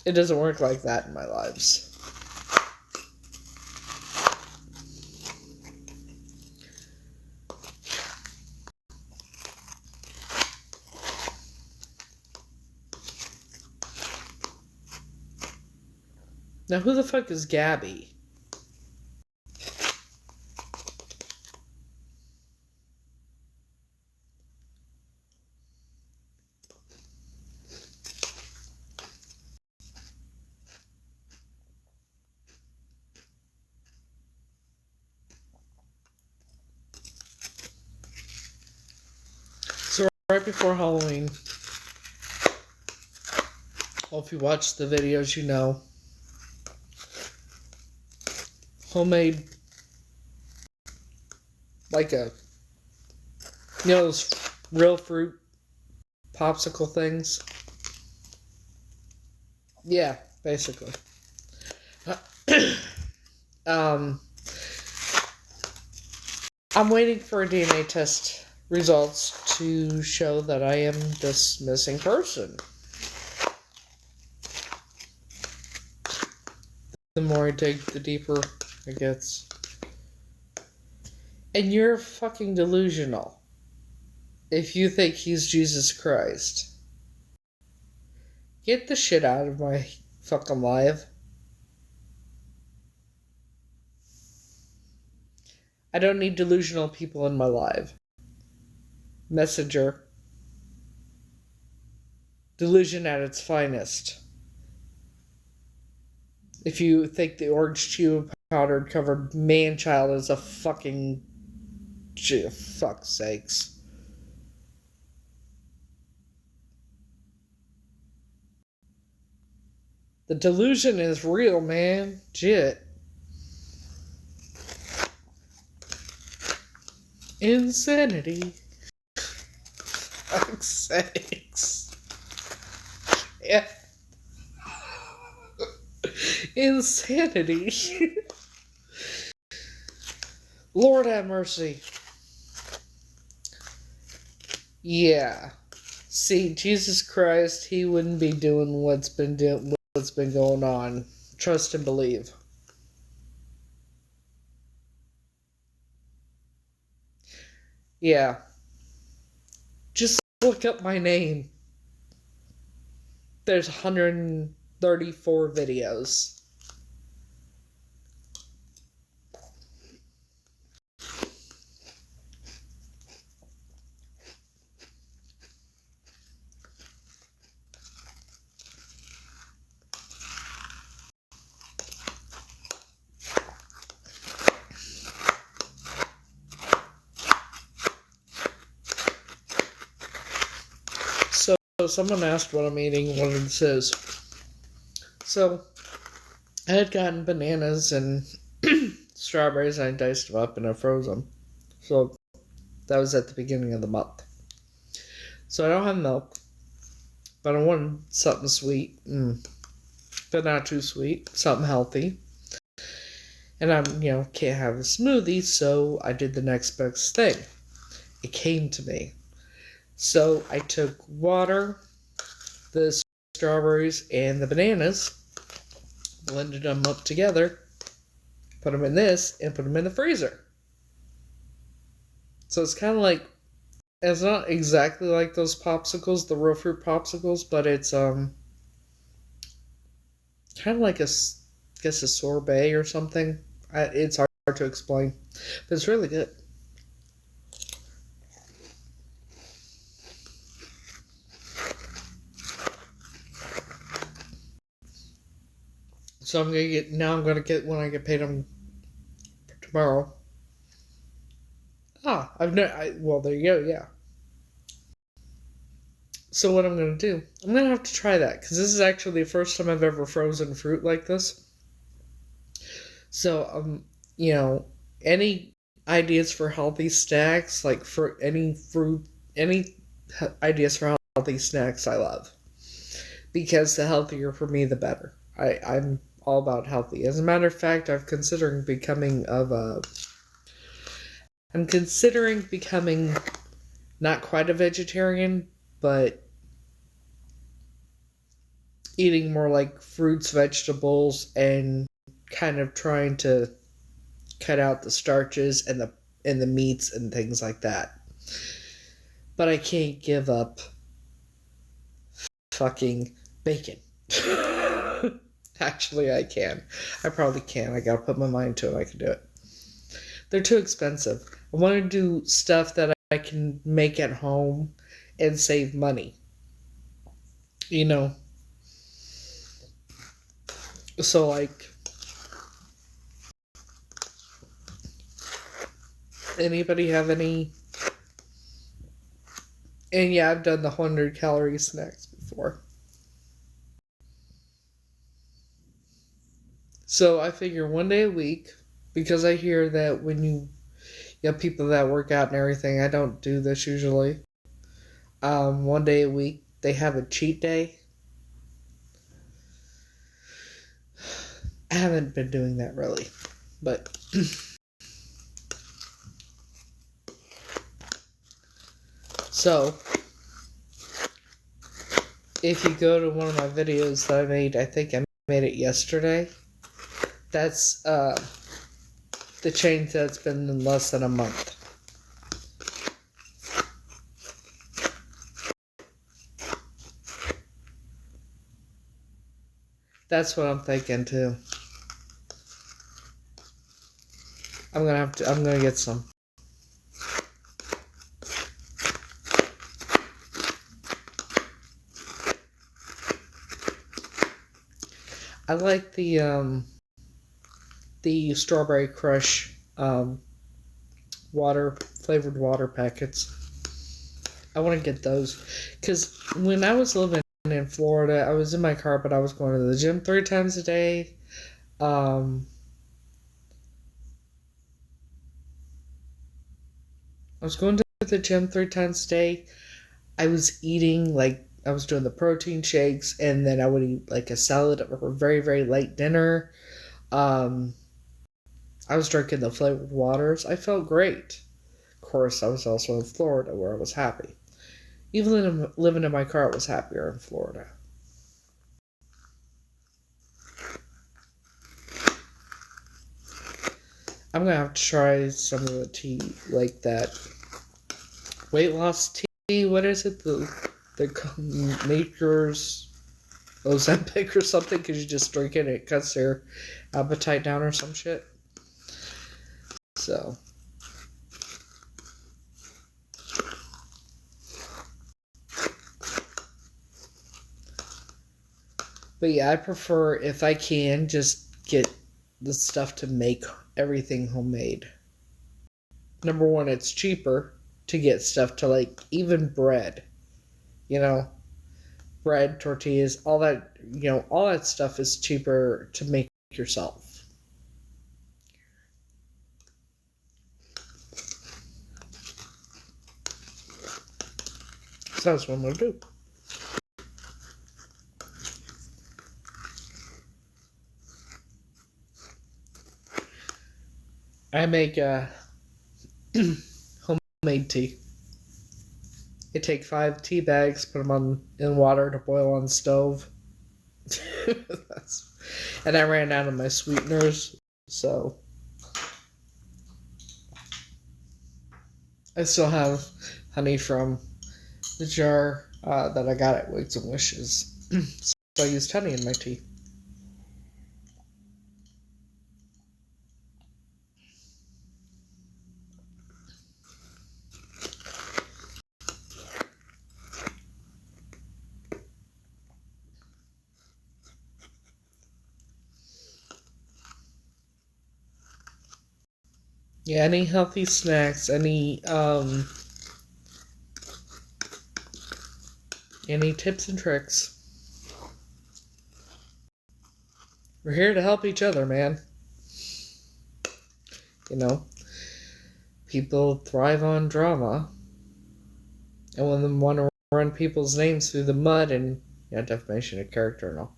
It doesn't work like that in my lives. Now, who the fuck is Gabby? So right before Halloween, well, if you watch the videos, you know, homemade, like those real fruit popsicle things. Yeah, basically. I'm waiting for a DNA test results to show that I am this missing person. The more I dig, the deeper it gets. And you're fucking delusional. if you think he's Jesus Christ, get the shit out of my fucking life. I don't need delusional people in my life. Messenger. Delusion at its finest. If you think the orange chew powder covered man child is a fucking... fuck's sakes. The delusion is real, man. Shit. Insanity. Fuck's sakes. Yeah. Insanity. Lord have mercy. Yeah. See, Jesus Christ, he wouldn't be doing what's been going on. Trust and believe. Yeah. Just look up my name. There's 134 videos. So someone asked what I'm eating, what this is. So I had gotten bananas and strawberries, and I diced them up and I froze them. So that was at the beginning of the month. So I don't have milk, but I wanted something sweet, but not too sweet, something healthy. And I, can't have a smoothie, so I did the next best thing. It came to me. So I took water, the strawberries, and the bananas, blended them up together, put them in this, and put them in the freezer. So it's kind of like, it's not exactly like those popsicles, the real fruit popsicles, but it's kind of like a sorbet or something. It's hard to explain, but it's really good. So I'm gonna get when I get paid tomorrow. Well, there you go, yeah. So what I'm gonna do, I'm gonna have to try that, because this is actually the first time I've ever frozen fruit like this. So, any ideas for healthy snacks, like for any ideas for healthy snacks I love. Because the healthier for me, the better. I'm all about healthy. As a matter of fact, I'm considering becoming not quite a vegetarian, but eating more like fruits, vegetables, and kind of trying to cut out the starches and the meats and things like that. But I can't give up fucking bacon. Actually, I can. I probably can. I gotta put my mind to it. I can do it. They're too expensive. I want to do stuff that I can make at home and save money. So, like, anybody have any? And yeah, I've done the 100-calorie snacks before. So I figure one day a week, because I hear that when you have people that work out and everything, I don't do this usually. One day a week, they have a cheat day. I haven't been doing that really, but so if you go to one of my videos that I made, I think I made it yesterday. That's the change that's been in less than a month. That's what I'm thinking too. I'm gonna get some. I like the strawberry crush water flavored water packets. I want to get those because when I was living in Florida, I was in my car, but I was going to the gym 3 times a day. Um, I was going to the gym 3 times a day. I was eating I was doing the protein shakes, and then I would eat like a salad or a very very light dinner. Um, I was drinking the flavored waters. I felt great. Of course, I was also in Florida where I was happy. Even living in my car, I was happier in Florida. I'm gonna have to try some of the tea, like that weight loss tea. What is it? The Nature's Ozempic or something? Because you just drink it, and it cuts your appetite down or some shit. So. But yeah, I prefer, if I can, just get the stuff to make everything homemade. Number one, it's cheaper to get stuff to, like, even bread. You know, bread, tortillas, all that, all that stuff is cheaper to make yourself. So that's what I'm going to do. I make homemade tea. I take 5 tea bags, put them in water to boil on the stove. And I ran out of my sweeteners, so I still have honey from the jar that I got at Wigs and Wishes. So I used honey in my tea. Yeah, any healthy snacks, any tips and tricks. We're here to help each other, man. People thrive on drama. And when they want to run people's names through the mud and defamation of character and all.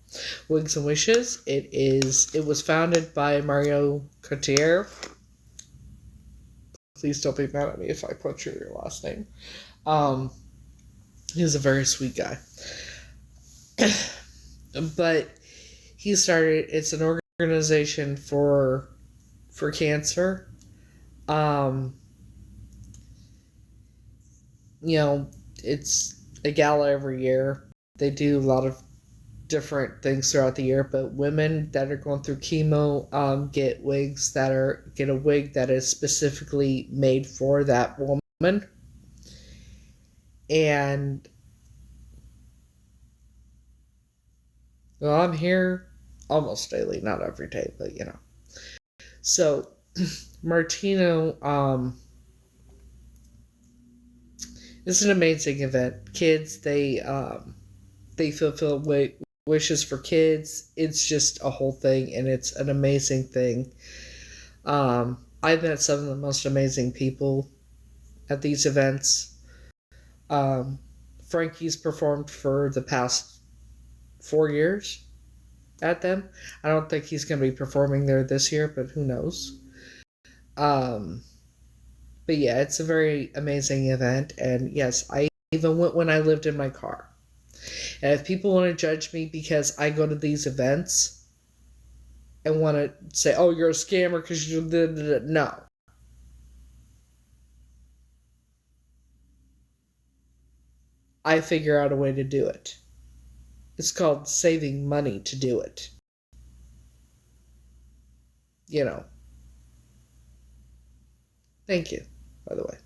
Wigs and Wishes, it was founded by Mario Cotier. Please don't be mad at me if I butcher your last name. He's a very sweet guy. But it's an organization for cancer. It's a gala every year. They do a lot of different things throughout the year, but women that are going through chemo get get a wig that is specifically made for that woman. And well, I'm here almost daily, not every day, but So Martino, it's an amazing event. Kids, they fulfill wishes for kids. It's just a whole thing, and it's an amazing thing. I've met some of the most amazing people at these events. Frankie's performed for the past 4 years at them. I don't think he's going to be performing there this year, but who knows. But yeah, it's a very amazing event, and yes, I even went when I lived in my car. And if people want to judge me because I go to these events and want to say, oh, you're a scammer because you did, no. I figure out a way to do it. It's called saving money to do it. you know. Thank you, by the way.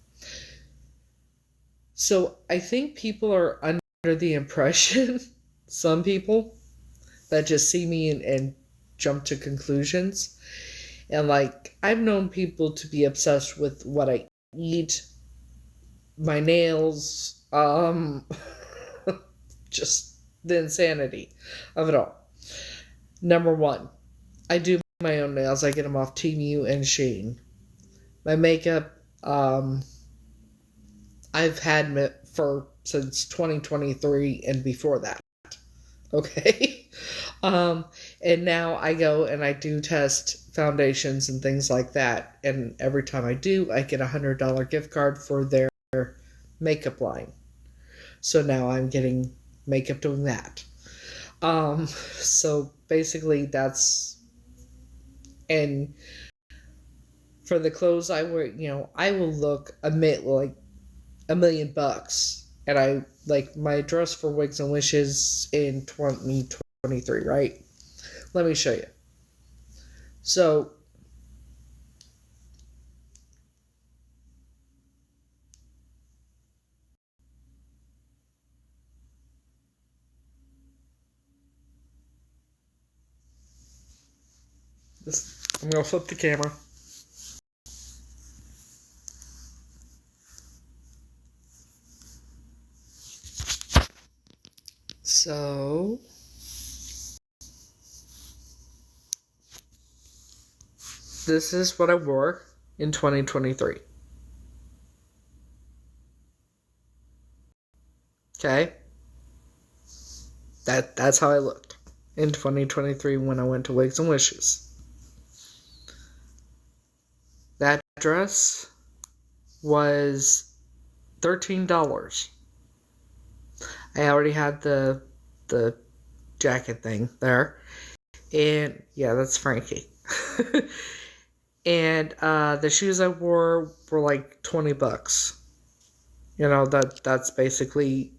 So I think people are under the impression, some people, that just see me and jump to conclusions. And like, I've known people to be obsessed with what I eat, my nails, just the insanity of it all. Number one, I do my own nails. I get them off Temu and Shein. My makeup, I've had it for since 2023 and before that. Okay. And now I go and I do test foundations and things like that. And every time I do, I get $100 gift card for their makeup line. So now I'm getting makeup doing that. So basically that's, and for the clothes I wear, I will look like $1,000,000. And I like my dress for Wigs and Wishes in 2023, right? Let me show you. So I'm gonna flip the camera. So this is what I wore in 2023. Okay? That's how I looked in 2023 when I went to Wigs and Wishes. That dress was $13. I already had the jacket thing there. And yeah, that's Frankie. And the shoes I wore were like $20. That's basically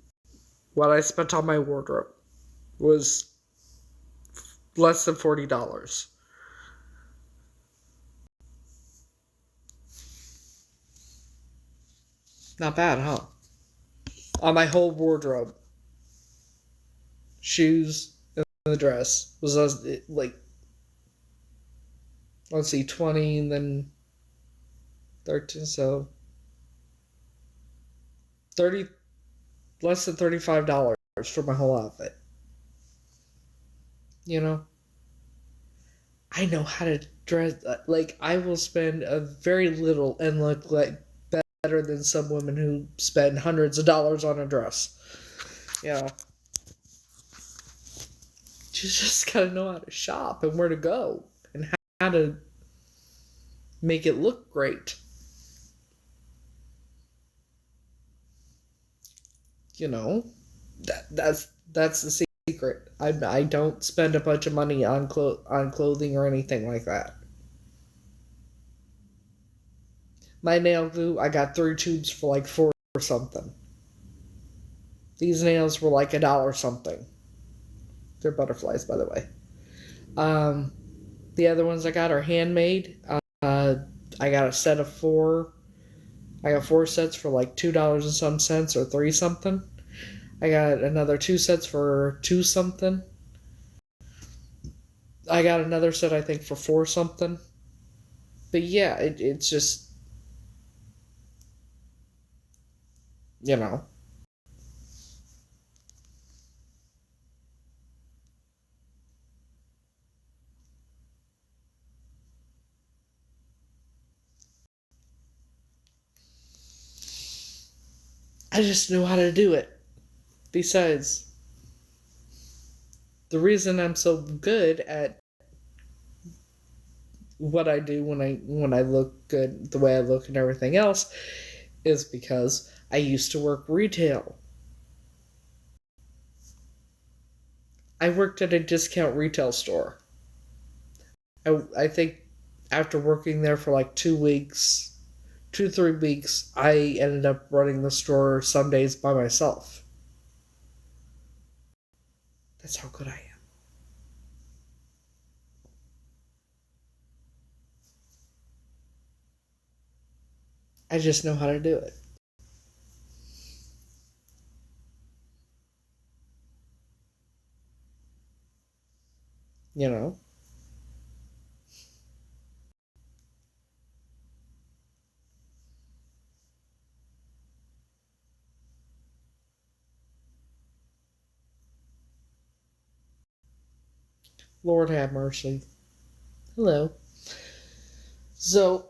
what I spent on my wardrobe. Was less than $40. Not bad, huh? On my whole wardrobe. Shoes and the dress was like, let's see, 20 and then 13, so 30, less than $35 for my whole outfit. I know how to dress. Like, I will spend a very little and look like better than some women who spend hundreds of dollars on a dress. You just gotta know how to shop and where to go and how to make it look great. That's the secret. I don't spend a bunch of money on clothing or anything like that. My nail glue, I got 3 tubes for like $4 or something. These nails were like $1 something. They're butterflies, by the way. The other ones I got are handmade. I got a set of 4. I got 4 sets for like $2 and some cents or 3 something. I got another 2 sets for 2 something. I got another set, I think, for 4 something. But yeah, it's just, I just know how to do it. Besides, the reason I'm so good at what I do when I look good, the way I look and everything else, is because I used to work retail. I worked at a discount retail store. I think after working there for like 2 weeks, 3 weeks, I ended up running the store some days by myself. That's how good I am. I just know how to do it. You know? Lord have mercy. Hello. So,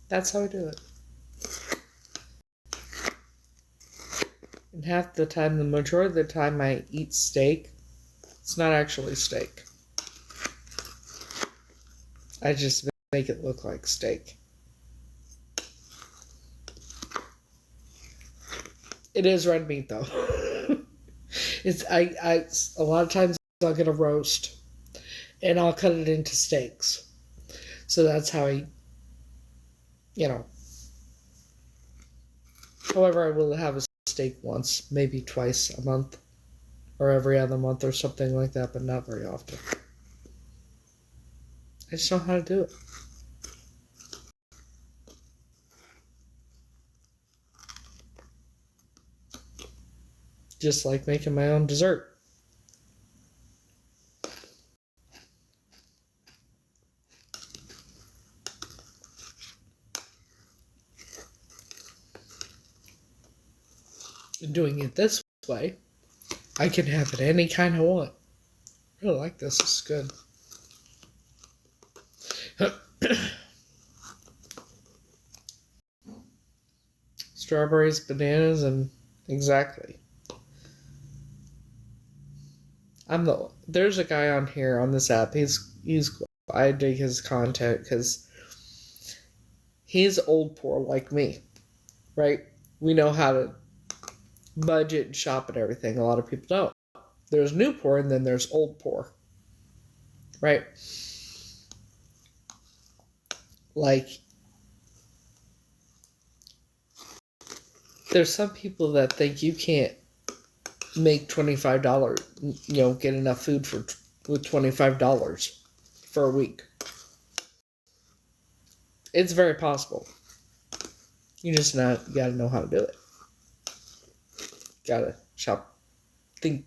that's how I do it. And half the time, the majority of the time I eat steak, it's not actually steak. I just make it look like steak. It is red meat though. A lot of times I'll get a roast and I'll cut it into steaks. So that's how you know. However, I will have a steak once, maybe twice a month or every other month or something like that, but not very often. I just know how to do it. Just like making my own dessert. Doing it this way, I can have it any kind I want. I really like this. This is good. Strawberries, bananas, and exactly. There's a guy on here on this app. I dig his content because he's old poor like me, right? We know how to budget and shop and everything. A lot of people don't. There's new poor and then there's old poor, right? Like, there's some people that think you can't make $25, get enough food with $25 for a week. It's very possible. You gotta know how to do it. Gotta shop, think,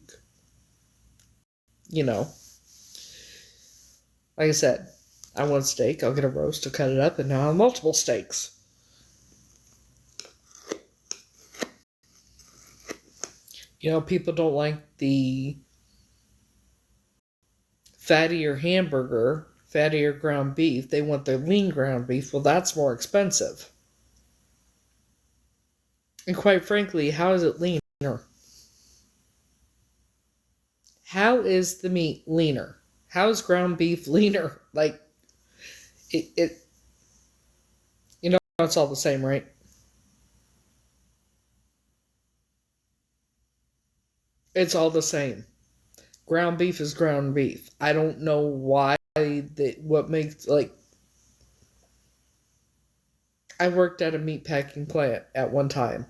Like I said, I want steak, I'll get a roast, I'll cut it up, and now I have multiple steaks. People don't like the fattier hamburger, fattier ground beef. They want their lean ground beef. Well, that's more expensive. And quite frankly, how is it leaner? How is the meat leaner? How is ground beef leaner? Like, it's all the same, right? It's all the same. Ground beef is ground beef. I don't know why what makes, I worked at a meat packing plant at one time.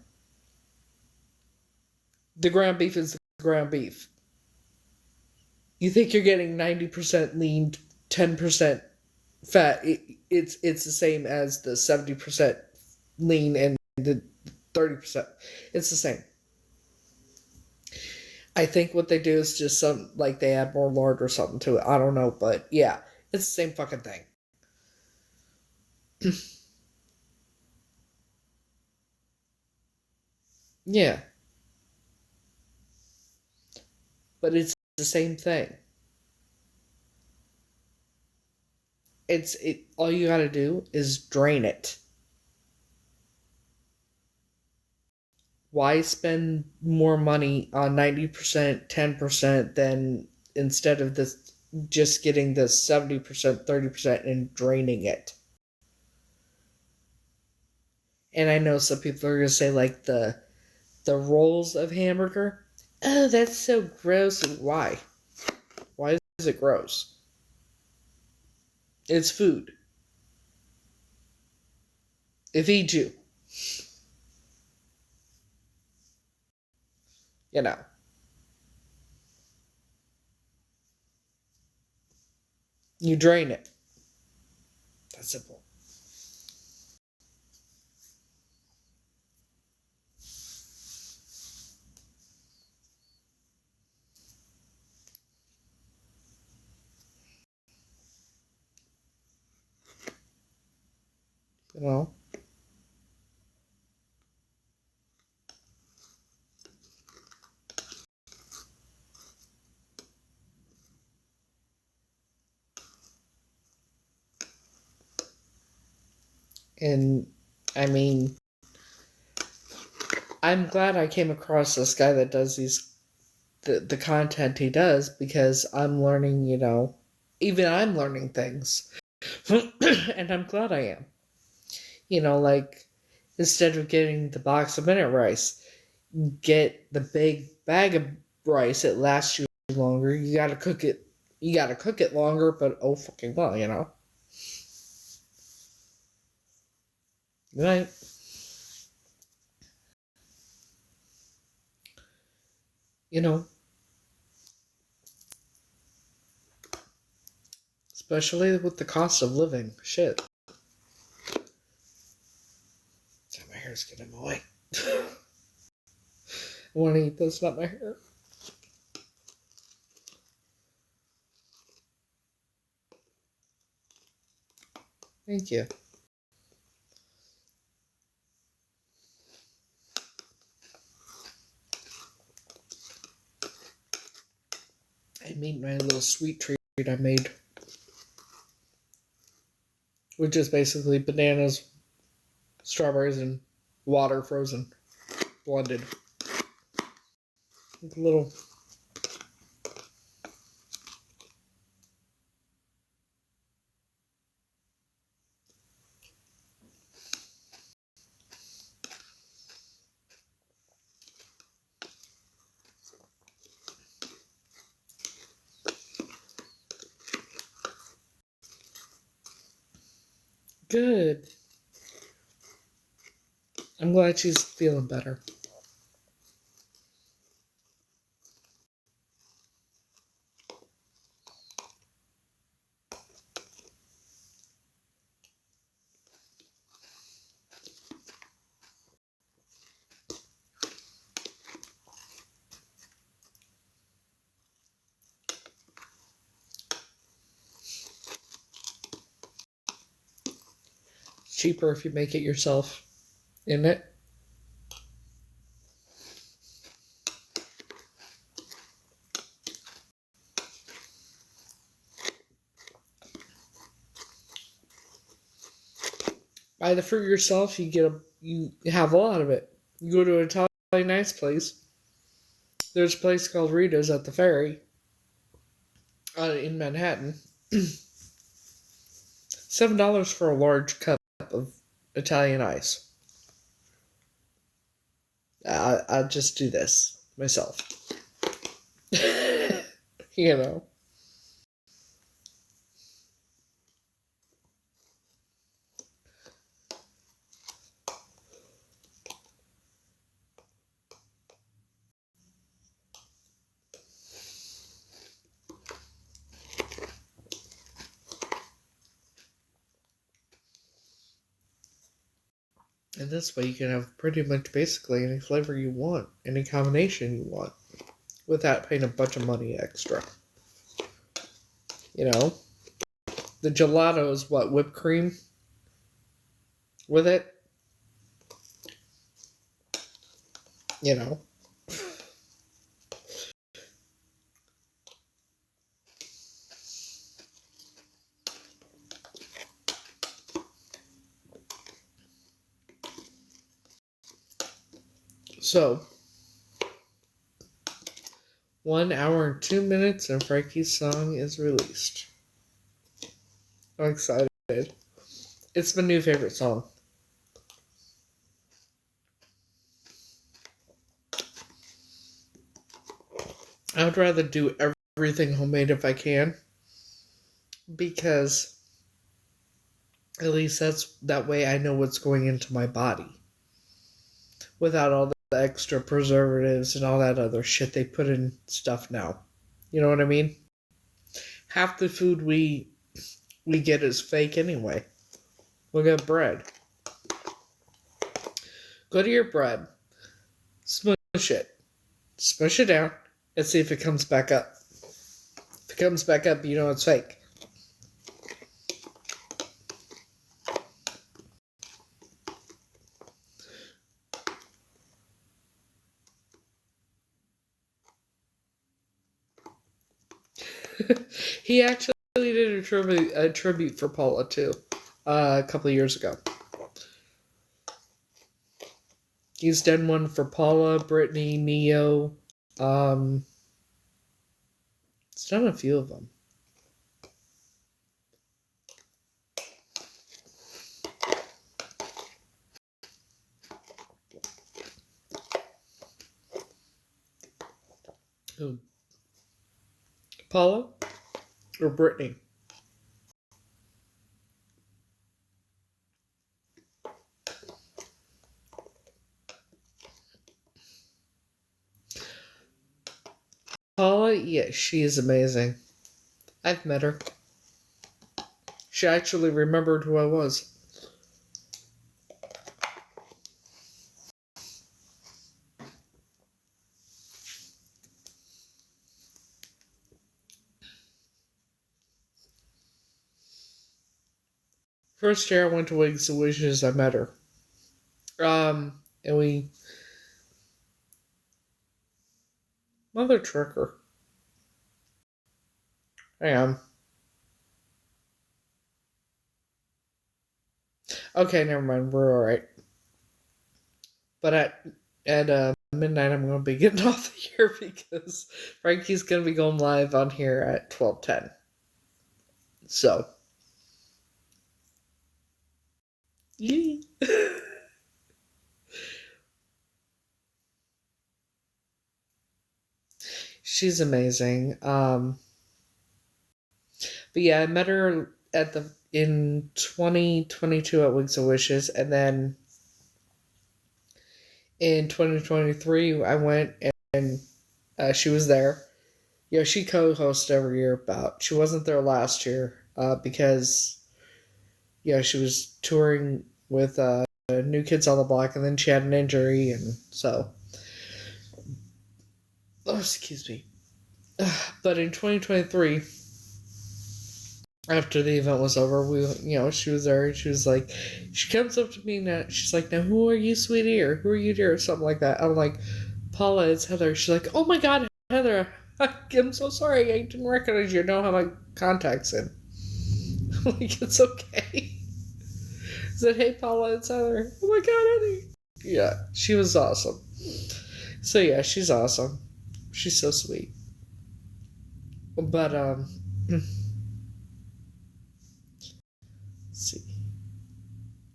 The ground beef is the ground beef. You think you're getting 90% lean, 10% fat. It's the same as the 70% lean and the 30%. It's the same. I think what they do is just they add more lard or something to it. I don't know, but yeah, it's the same fucking thing. Yeah. But it's the same thing. All you gotta do is drain it. Why spend more money on 90%, 10% than instead of this just getting the 70%, 30% and draining it? And I know some people are gonna say the rolls of hamburger. Oh, that's so gross. Why? Why is it gross? It's food. It feeds you. You know. You drain it. That's simple. you know. And, I mean, I'm glad I came across this guy that does the content he does, because I'm learning, even I'm learning things. And I'm glad I am. Like, instead of getting the box of minute rice, get the big bag of rice. It lasts you longer. You gotta cook it. You gotta cook it longer, but oh fucking well. Right. You know, especially with the cost of living. Shit. My hair's getting in my way. I want to eat this, not my hair. Thank you. I made my little sweet treat I made, which is basically bananas, strawberries, and water frozen, blended. With a little good. I'm glad she's feeling better. It's cheaper if you make it yourself, isn't it? Buy the fruit yourself, you have a lot of it. You go to an Italian nice place. There's a place called Rita's at the ferry in Manhattan. $7 for a large cup of Italian ice. I'll just do this myself. you know. And this way you can have pretty much basically any flavor you want, any combination you want, without paying a bunch of money extra. The gelato is what, whipped cream with it? So, 1 hour and 2 minutes and Frankie's song is released. I'm excited. It's my new favorite song. I would rather do everything homemade if I can, because at least that way I know what's going into my body without all the extra preservatives and all that other shit they put in stuff now. You know what I mean? Half the food we get is fake anyway. Look at bread. Go to your bread, smush it down, and see if it comes back up. If it comes back up, you know it's fake. He actually did a tribute for Paula too, a couple of years ago. He's done one for Paula, Brittany, Neo. He's done a few of them. Who? Paula or Brittany? Paula, yeah, she is amazing. I've met her. She actually remembered who I was. First year I went to Wigs and Wishes, I met her. And we... Mother trucker. I am. Okay, never mind. We're alright. But at midnight, I'm going to be getting off here because Frankie's going to be going live on here at 12:10. So. Yee. She's amazing. But yeah, I met her in 2022 at Wigs and Wishes, and then in 2023 I went and she was there. Yeah, she co-hosts every year, but she wasn't there last year because she was touring with New Kids on the Block, and then she had an injury, and so. Oh, excuse me. But in 2023, after the event was over, she was there, and she was like, she comes up to me now, she's like, now who are you, sweetie, or who are you, dear, or something like that. I'm like, Paula, it's Heather. She's like, oh my god, Heather, I'm so sorry, I didn't recognize you, I don't have my contacts in. I'm like, it's okay. I said, hey Paula, it's Heather. Oh my god, Heather. Yeah, she was awesome. So yeah, she's awesome. She's so sweet. But let's see.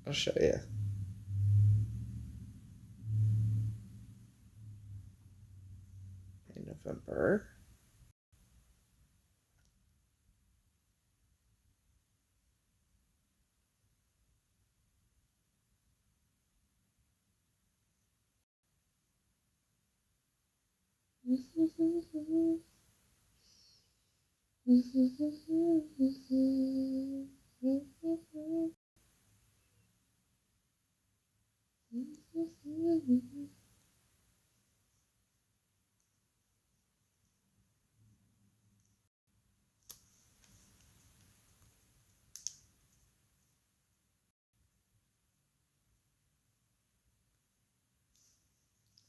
I'll show you. In November.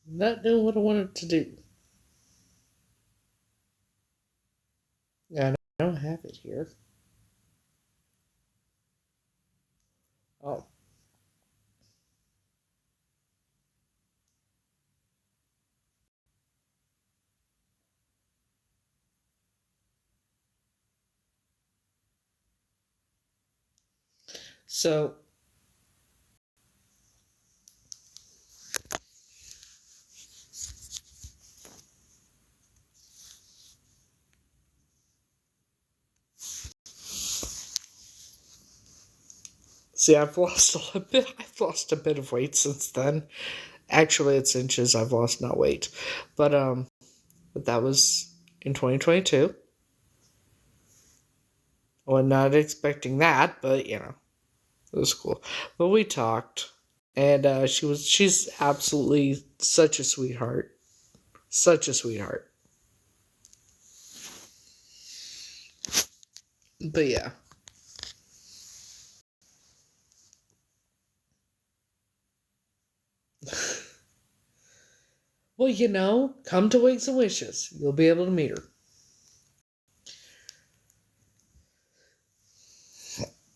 Not doing what I wanted to do. I don't have it here. Oh. So see, I've lost a bit. I've lost a bit of weight since then. Actually, it's inches I've lost, not weight. But that was in 2022. I was not expecting that, but it was cool. But we talked, and she's absolutely such a sweetheart. Such a sweetheart. But yeah. Well, come to Wigs and Wishes. You'll be able to meet her.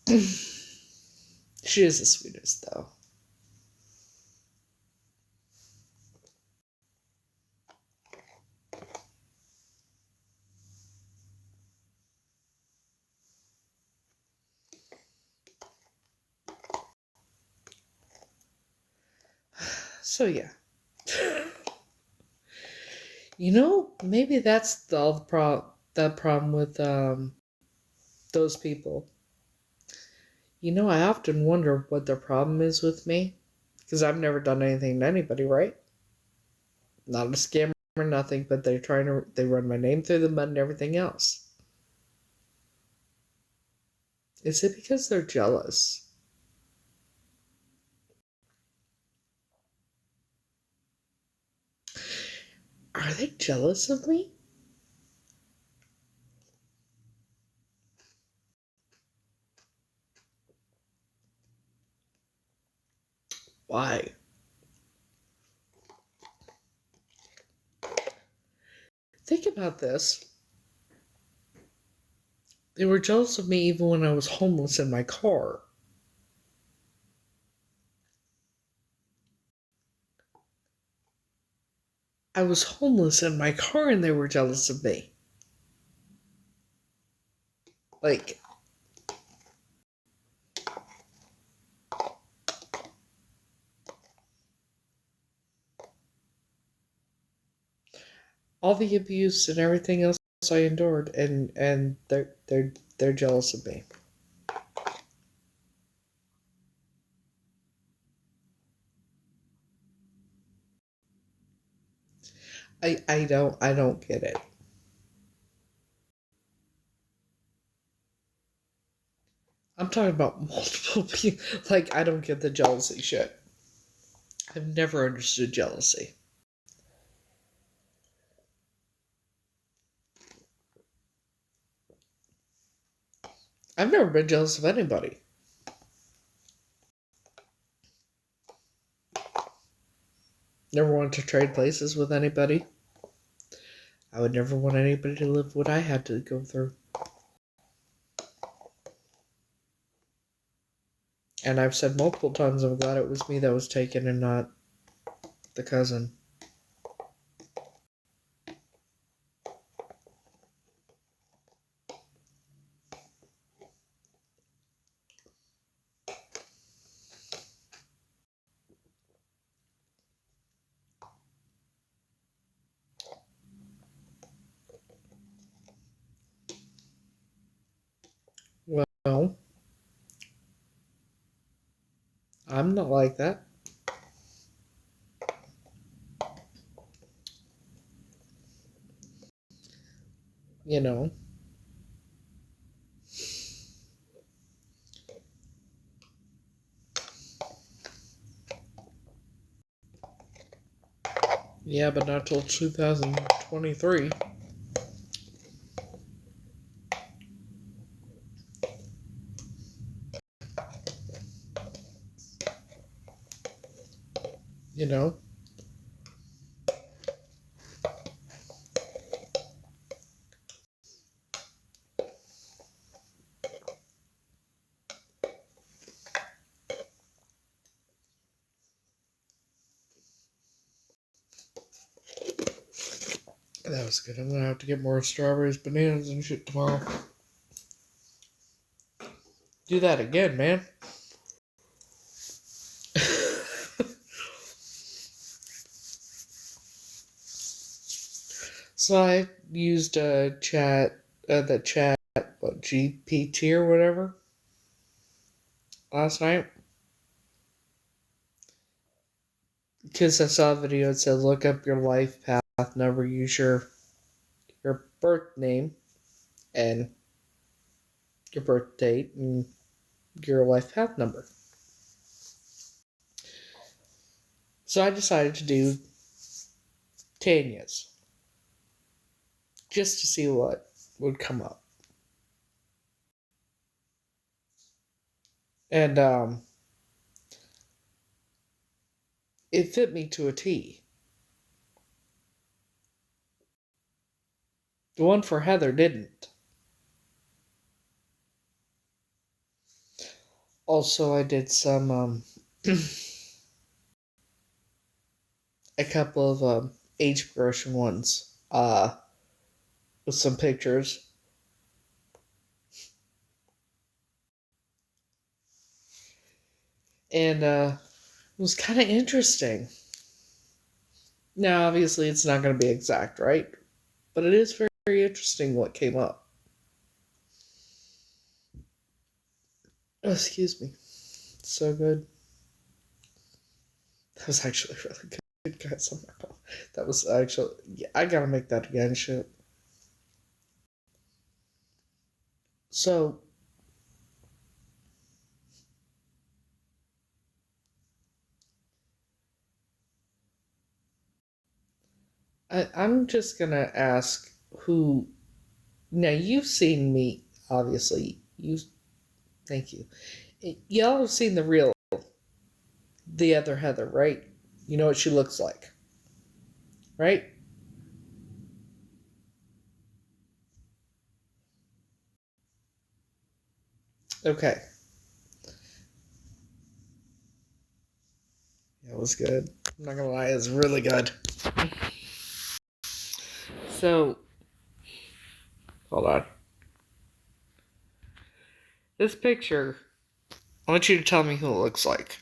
She is the sweetest, though. So, yeah. Maybe that's the problem with those people. I often wonder what their problem is with me. Because I've never done anything to anybody, right? Not a scam or nothing, but they run my name through the mud and everything else. Is it because they're jealous? Are they jealous of me? Why? Think about this. They were jealous of me even when I was homeless in my car. I was homeless in my car and they were jealous of me. Like, all the abuse and everything else I endured, and they're jealous of me. I don't get it. I'm talking about multiple people. Like, I don't get the jealousy shit. I've never understood jealousy. I've never been jealous of anybody. Never wanted to trade places with anybody. I would never want anybody to live what I had to go through. And I've said multiple times I'm glad it was me that was taken and not the cousin. Well, I'm not like that. You know. Yeah, but not till 2023. You know. That was good. I'm gonna have to get more strawberries, bananas, and shit tomorrow. Do that again, man. So I used the chat, GPT or whatever, last night. Because I saw a video that said look up your life path number, use your birth name and your birth date and your life path number. So I decided to do Tanya's just to see what would come up. And it fit me to a T. The one for Heather didn't. Also, I did some, a couple of, age progression ones, with some pictures. And, it was kind of interesting. Now, obviously, it's not going to be exact, right? But it is very, very interesting what came up. Oh, excuse me. So good. That was actually really good, guys. Oh my god. That was actually. Yeah, I gotta make that again, shit. So. I'm just gonna ask who. Now, you've seen me, obviously. Thank you. Y'all have seen the other Heather, right? You know what she looks like, right? Okay. It was good. I'm not gonna lie, it's really good. So, hold on. This picture, I want you to tell me who it looks like.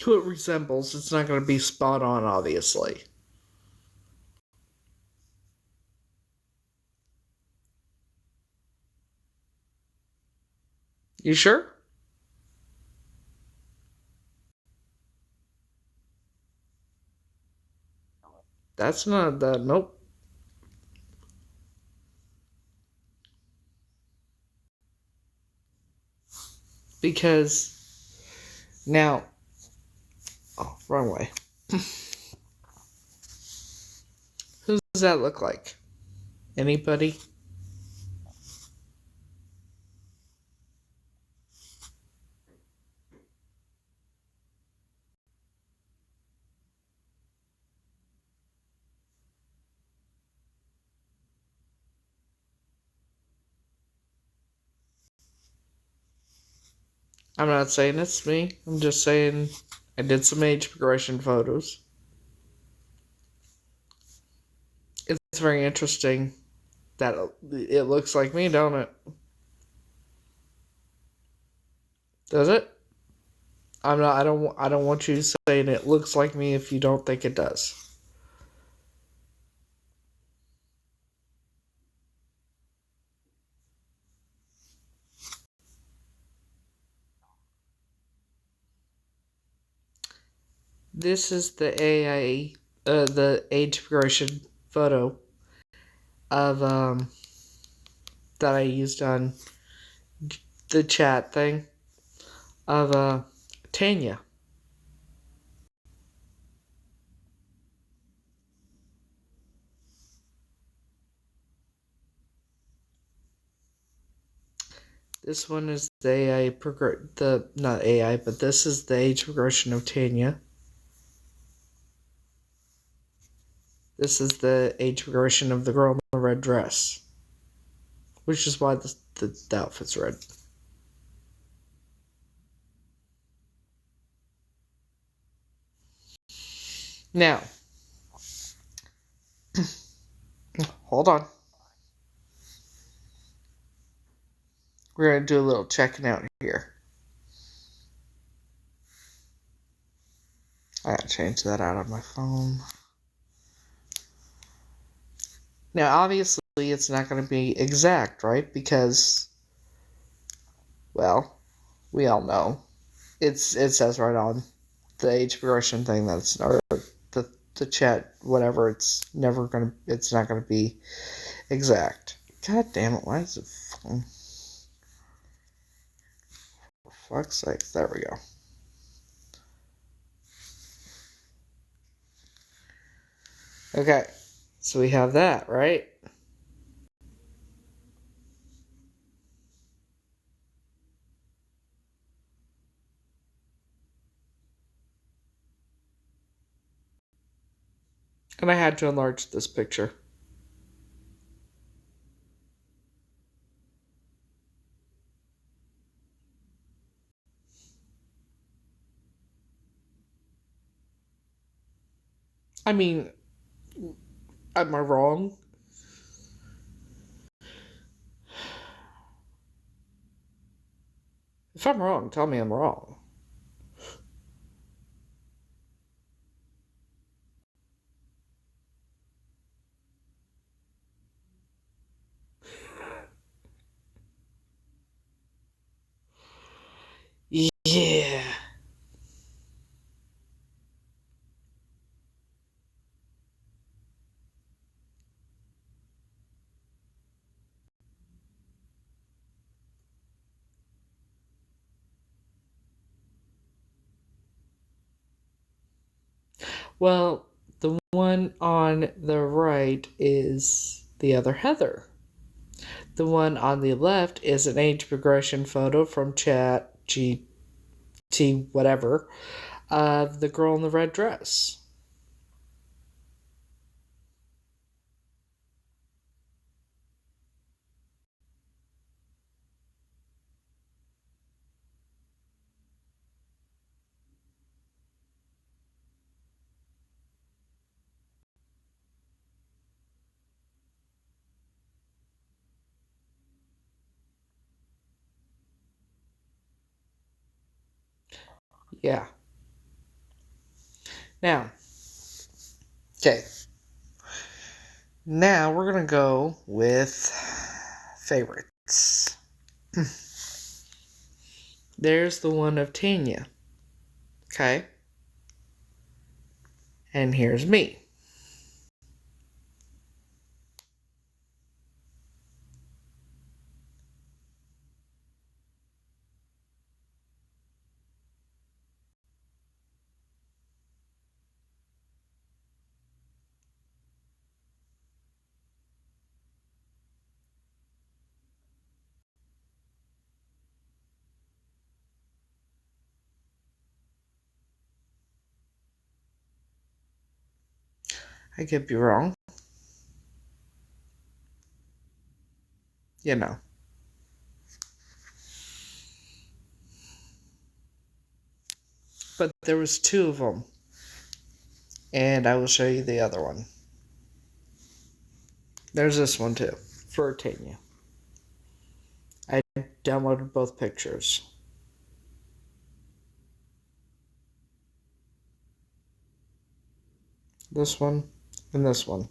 Who it resembles. It's not going to be spot on, obviously. You sure? That's not the. Nope. Because. Now. Oh, wrong way. Who does that look like? Anybody? I'm not saying it's me. I'm just saying I did some age progression photos. It's very interesting that it looks like me, don't it? Does it? I'm not. I don't want you saying it looks like me if you don't think it does. This is the the age progression photo of that I used on the chat thing of Tanya. This one is the not AI, but this is the age progression of Tanya. This is the age progression of the girl in the red dress, which is why the outfit's red. Now, hold on. We're going to do a little checking out here. I gotta change that out on my phone. Now, obviously, it's not going to be exact, right? Because, well, we all know. It says right on the age progression thing that it's, or the chat, whatever, it's not gonna be exact. God damn it, why is it phone? For fuck's sake, there we go. Okay, so we have that, right? And I had to enlarge this picture. I mean, am I wrong? If I'm wrong, tell me I'm wrong. Yeah. Well, the one on the right is the other Heather. The one on the left is an age progression photo from Chat GT whatever of the girl in the red dress. Yeah. Now, okay. Now we're going to go with favorites. There's the one of Tanya. Okay. And here's me. I could be wrong. You know. But there was two of them. And I will show you the other one. There's this one too. For Tanya. I downloaded both pictures. This one and this one.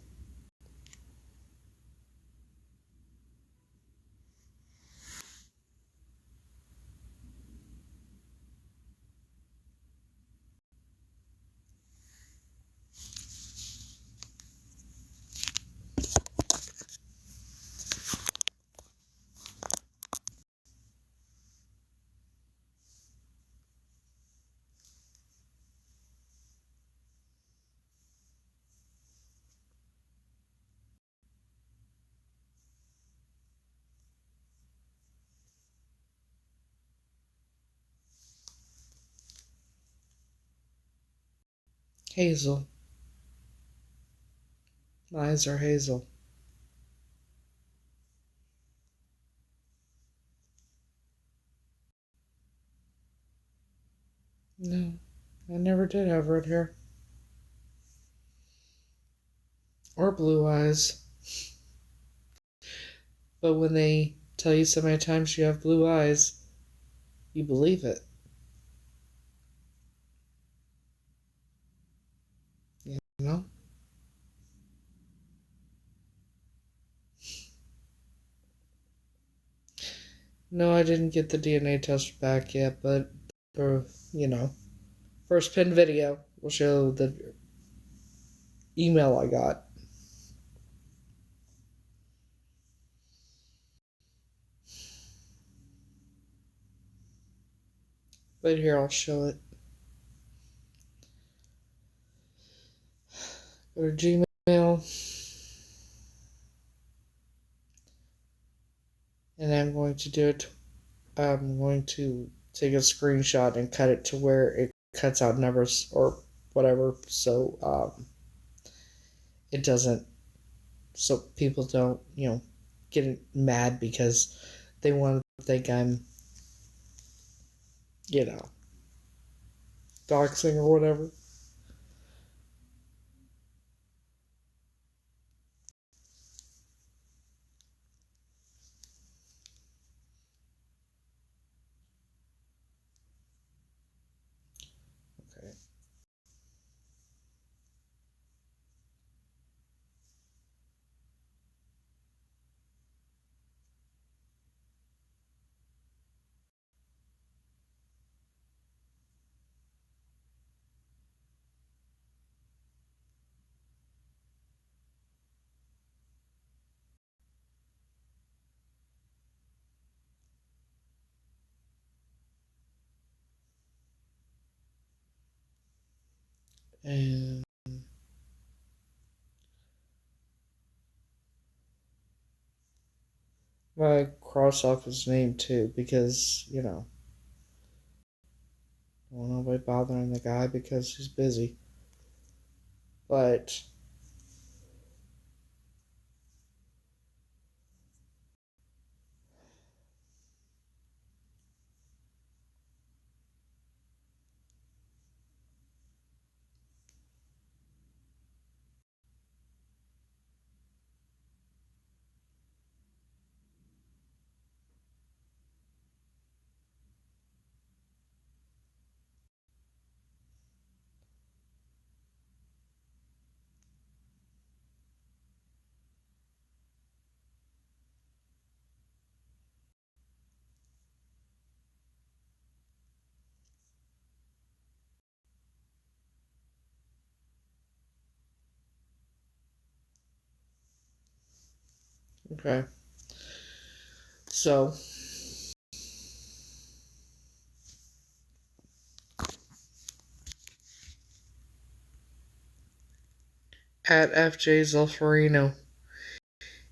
Hazel. My eyes are hazel. No, I never did have red hair. Or blue eyes. But when they tell you so many times you have blue eyes, you believe it. You know? No, I didn't get the DNA test back yet, but, first pinned video will show the email I got. But here, I'll show it. Go to Gmail. And I'm going to do it. I'm going to take a screenshot and cut it to where it cuts out numbers or whatever. So, it doesn't, so people don't, get mad because they want to think I'm, doxing or whatever. Okay. And I cross off his name too because, I don't want nobody bothering the guy because he's busy. But okay. So at FJ Zolfarino,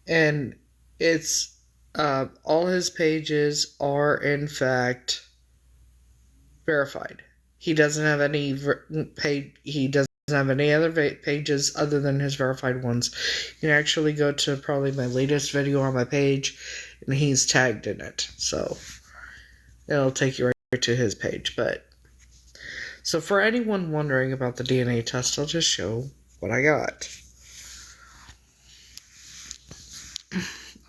and it's all his pages are in fact verified. He doesn't have any He doesn't have any other pages other than his verified ones. You can actually go to probably my latest video on my page, and he's tagged in it, so it'll take you right to his page. But so for anyone wondering about the DNA test, I'll just show what I got.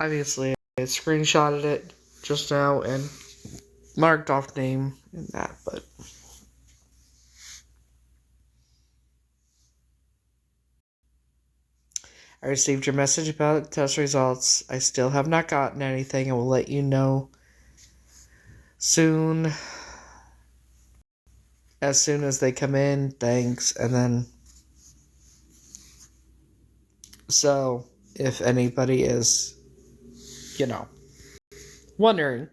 Obviously, I screenshotted it just now and marked off name and that, but I received your message about test results. I still have not gotten anything. I will let you know soon. As soon as they come in, thanks. And then, so if anybody is, wondering.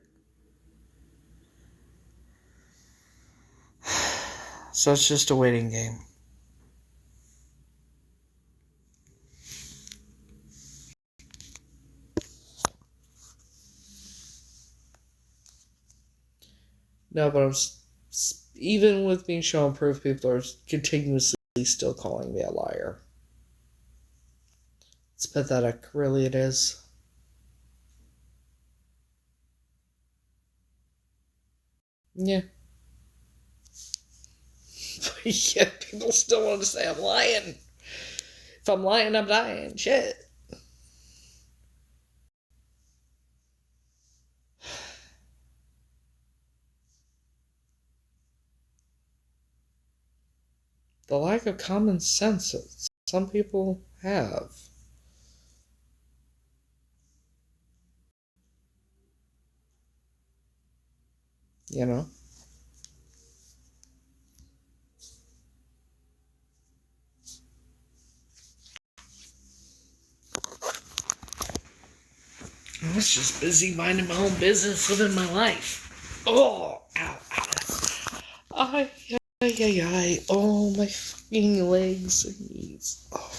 So it's just a waiting game. No, but even with being shown proof, people are continuously still calling me a liar. It's pathetic, really it is. Yeah. But yeah, people still want to say I'm lying. If I'm lying, I'm dying. Shit. The lack of common sense that some people have. You know? I was just busy minding my own business, living my life. Oh, ow, ow. Ay, ay, ay, ay. Oh, my fucking legs and knees. Oh.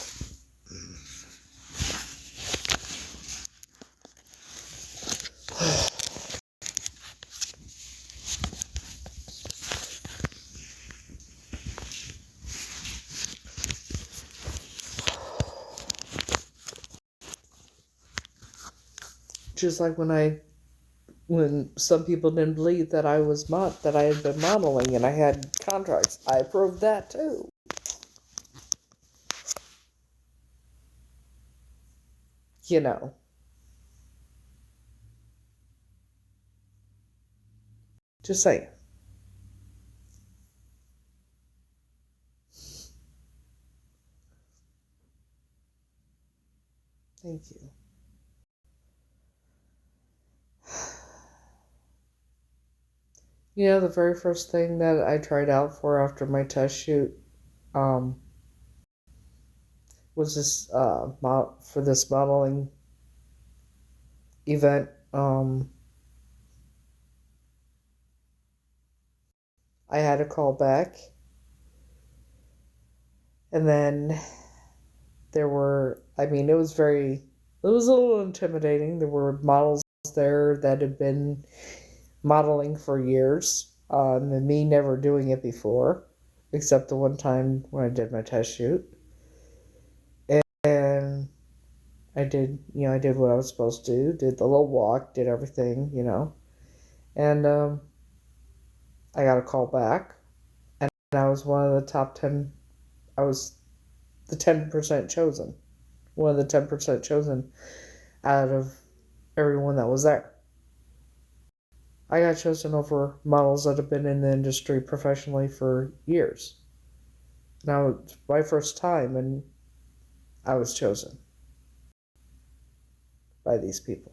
Just like when some people didn't believe that that I had been modeling and I had contracts, I proved that too. You know. Just saying. Thank you. You know, the very first thing that I tried out for after my test shoot um, was this for this modeling event. I had a call back, and then it was a little intimidating. There were models there that had been modeling for years, and me never doing it before, except the one time when I did my test shoot. And I did what I was supposed to do, did the little walk, did everything, and I got a call back, and I was one of the top 10. I was the 10% chosen, one of the 10% chosen out of everyone that was there. I got chosen over models that have been in the industry professionally for years. Now it's my first time, and I was chosen by these people.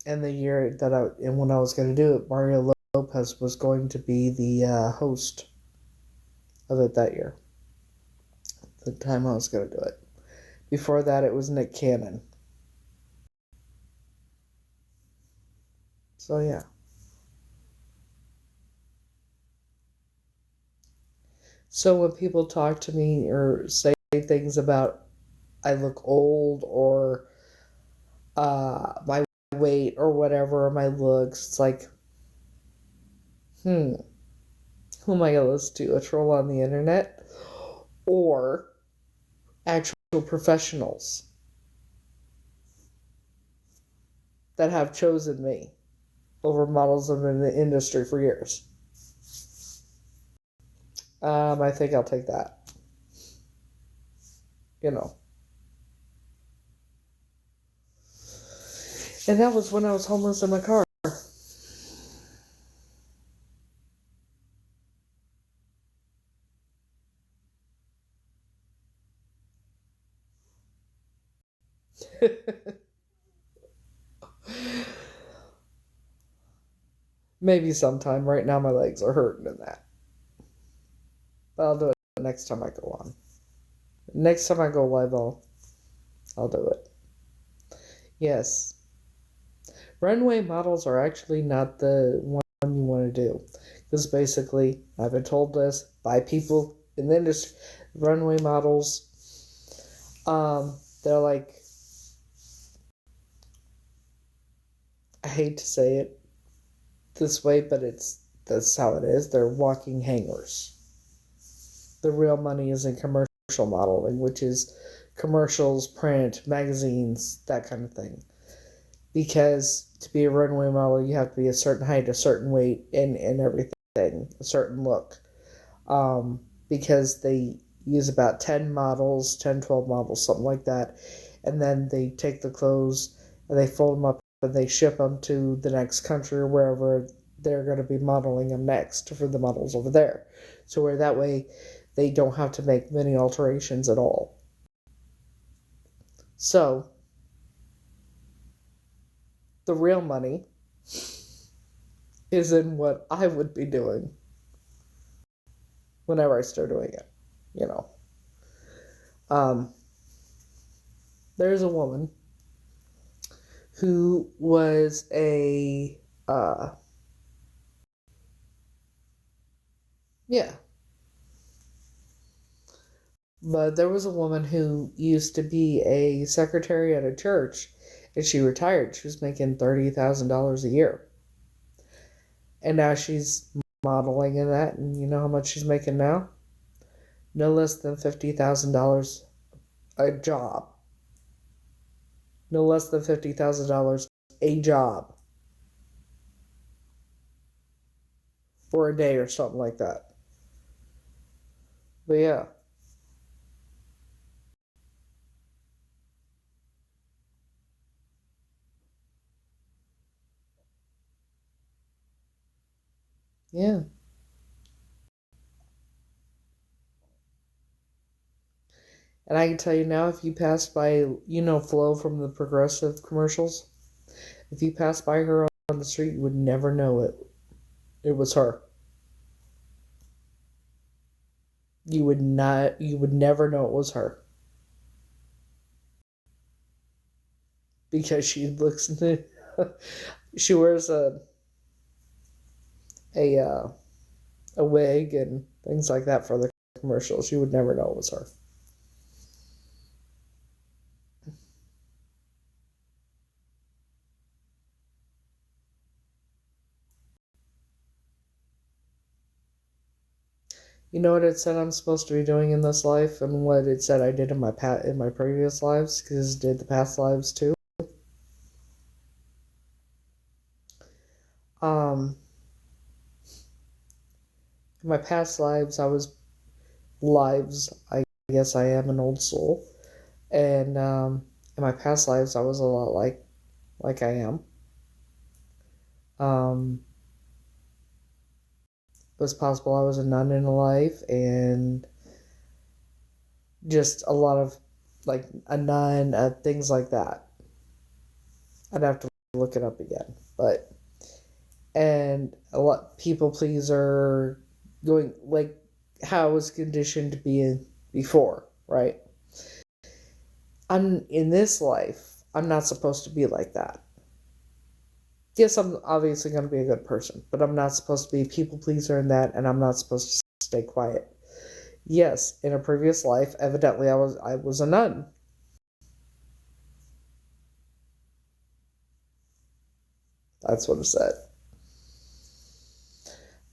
And when I was going to do it, Mario Lopez was going to be the host of it that year. The time I was going to do it. Before that, it was Nick Cannon. So yeah. So when people talk to me or say things about I look old or my weight or whatever, or my looks, it's like, who am I going to listen to? A troll on the internet? Or actual professionals that have chosen me over models that have been in the industry for years? I think I'll take that. And that was when I was homeless in my car. Maybe sometime. Right now my legs are hurting in that. But I'll do it next time I go on. Next time I go live, I'll do it. Yes. Runway models are actually not the one you want to do. Because basically, I've been told this by people in the industry. Runway models, they're like, I hate to say it this way, but that's how it is. They're walking hangers. The real money is in commercial modeling, which is commercials, print, magazines, that kind of thing. Because to be a runway model, you have to be a certain height, a certain weight, and everything, a certain look. Because they use about 10 models, 10, 12 models, something like that. And then they take the clothes and they fold them up and they ship them to the next country or wherever they're going to be modeling them next for the models over there. So where that way they don't have to make many alterations at all. So the real money is in what I would be doing whenever I start doing it, There's a woman who was but there was a woman who used to be a secretary at a church, and she retired. She was making $30,000 a year. And now she's modeling in that, and you know how much she's making now? No less than $50,000 a job. No less than $50,000 a job for a day or something like that. But yeah. Yeah. And I can tell you now, if you pass by, Flo from the Progressive commercials, if you pass by her on the street, you would never know it was her. You would never know it was her. Because she looks, she wears a, uh, a wig and things like that for the commercials. You would never know it was her. You know what it said I'm supposed to be doing in this life, and what it said I did in my previous lives, because it did the past lives too. Um, in my past lives. I guess I am an old soul, and in my past lives I was a lot like I am. Um, it was possible I was a nun in a life, and just a lot of like a nun, things like that. I'd have to look it up again, but and a lot people pleaser, going like how I was conditioned to be in before, right? I'm in this life. I'm not supposed to be like that. Yes, I'm obviously going to be a good person, but I'm not supposed to be a people pleaser in that, and I'm not supposed to stay quiet. Yes, in a previous life, evidently I was a nun. That's what it said.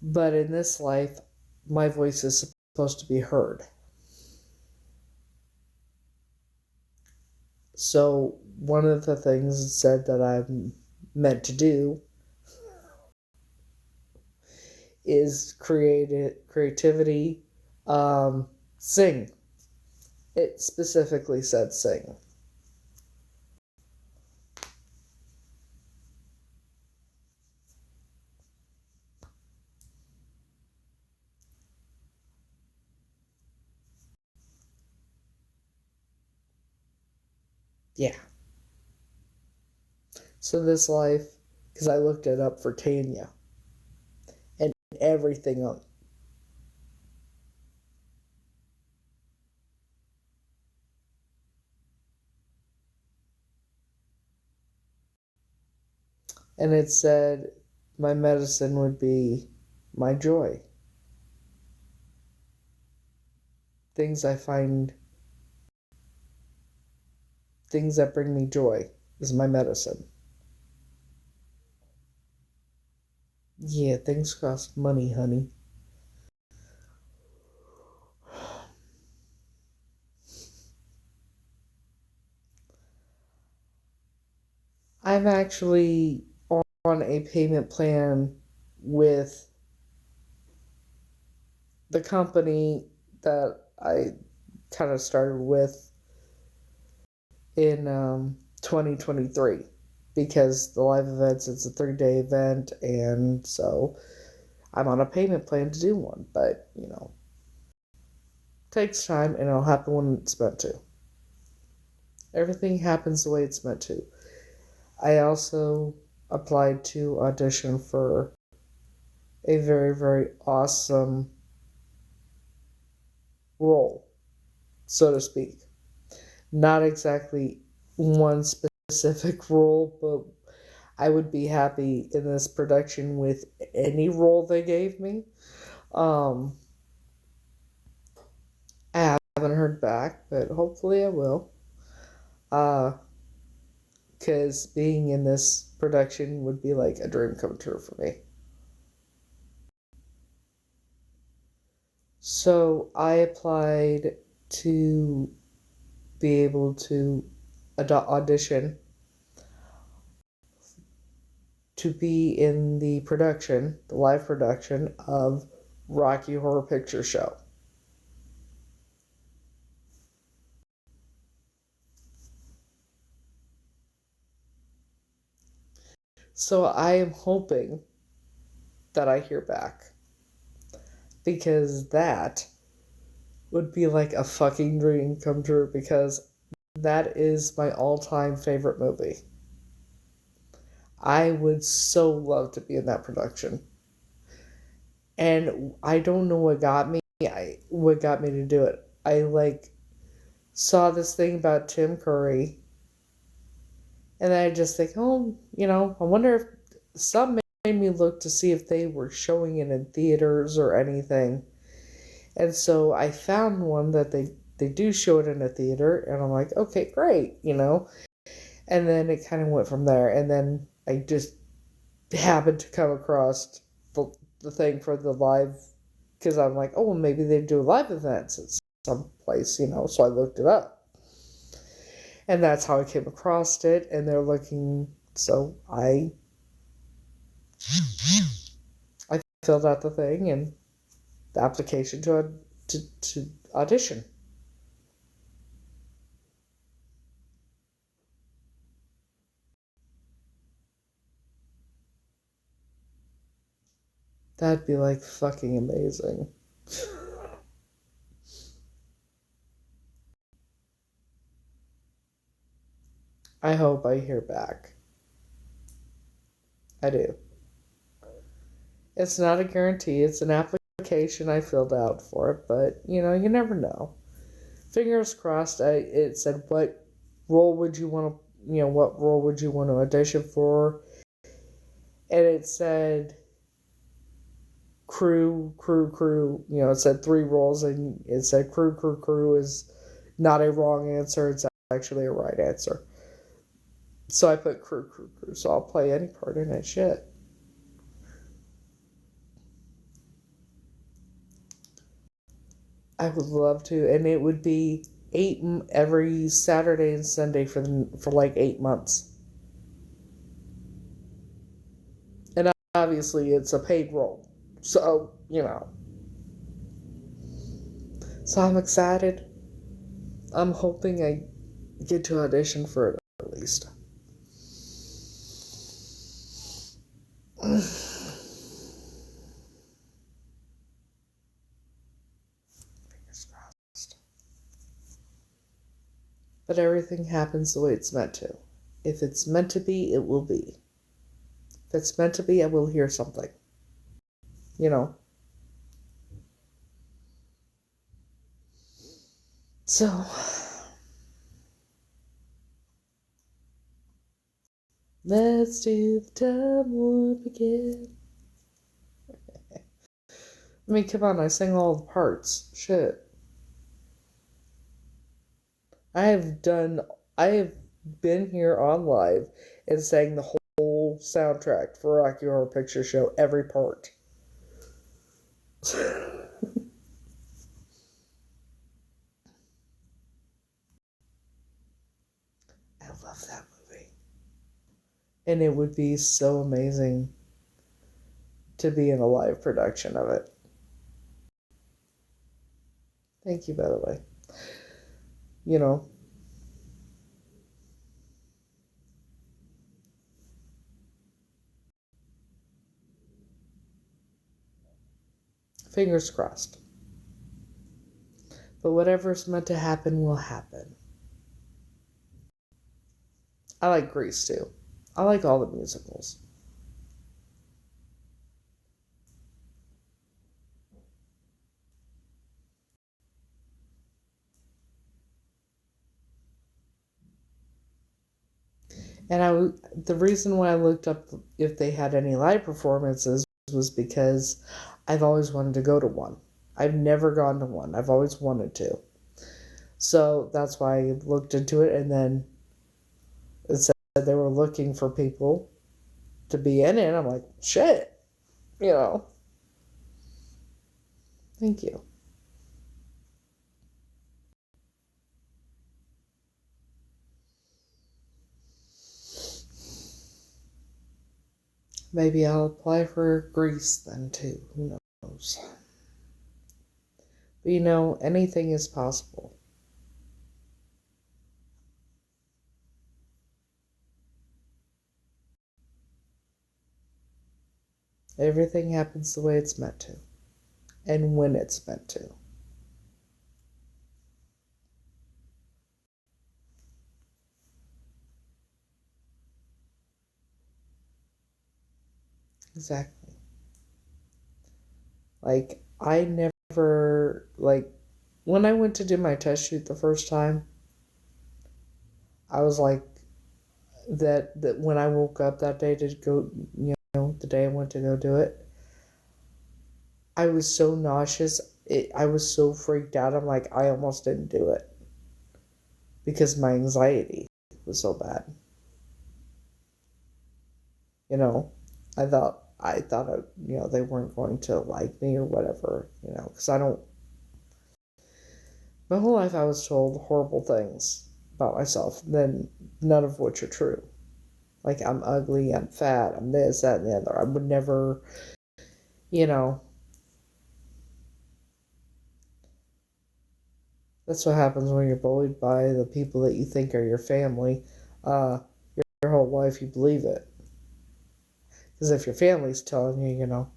But in this life, my voice is supposed to be heard. So one of the things it said that I'm meant to do is creativity, sing. It specifically said sing. Yeah. So this life, because I looked it up for Tanya and everything on, and it said my medicine would be my joy. Things I find, things that bring me joy is my medicine. Yeah, things cost money, honey. I'm actually on a payment plan with the company that I kind of started with in 2023, because the live events, it's a 3-day event, and so I'm on a payment plan to do one, but takes time, and it'll happen when it's meant to. Everything happens the way it's meant to. I also applied to audition for a very, very awesome role, so to speak. Not exactly one specific role, but I would be happy in this production with any role they gave me. Um, I haven't heard back, but hopefully I will. Uh, because being in this production would be like a dream come true for me. So I applied to be able to audition to be in the live production of Rocky Horror Picture Show. So I am hoping that I hear back, because that would be like a fucking dream come true, because that is my all-time favorite movie. I would so love to be in that production. And I don't know what got me to do it. I saw this thing about Tim Curry, and I just think, oh, I wonder if some made me look to see if they were showing it in theaters or anything. And so I found one that they do show it in a theater, and I'm like, okay, great, And then it kind of went from there, and then I just happened to come across the thing for the live, because I'm like, oh, well, maybe they do live events at some place, so I looked it up. And that's how I came across it, and they're looking, so I filled out the thing and the application to audition. That'd be like fucking amazing. I hope I hear back. I do. It's not a guarantee. It's an application I filled out for it, but, you never know. Fingers crossed. It said, what role would you want to audition for? And it said crew. It said 3 roles, and it said crew is not a wrong answer. It's actually a right answer. So I put crew. So I'll play any part in that shit. I would love to, and it would be 8 every Saturday and Sunday for like 8 months. And obviously, it's a paid role, so So I'm excited. I'm hoping I get to audition for it at least. But everything happens the way it's meant to. If it's meant to be, it will be. If it's meant to be, I will hear something. So, let's do the time warp again. I mean, come on, I sang all the parts. Shit. I have been here on live and sang the whole soundtrack for Rocky Horror Picture Show, every part. I love that movie. And it would be so amazing to be in a live production of it. Thank you, by the way. Fingers crossed. But whatever's meant to happen will happen. I like Grease too. I like all the musicals. And the reason why I looked up if they had any live performances was because I've always wanted to go to one. I've never gone to one. I've always wanted to. So that's why I looked into it, and then it said they were looking for people to be in it. I'm like, shit. Thank you. Maybe I'll apply for Greece then too. Who knows? But anything is possible. Everything happens the way it's meant to. And when it's meant to. Exactly. I never, when I went to do my test shoot the first time, I was like, that when I woke up that day to go, the day I went to go do it, I was so nauseous. I was so freaked out. I'm like, I almost didn't do it because my anxiety was so bad. I thought, they weren't going to like me or whatever, because my whole life I was told horrible things about myself, then none of which are true. Like, I'm ugly, I'm fat, I'm this, that, and the other. I would never, that's what happens when you're bullied by the people that you think are your family. Your whole life you believe it. Because if your family's telling you, no,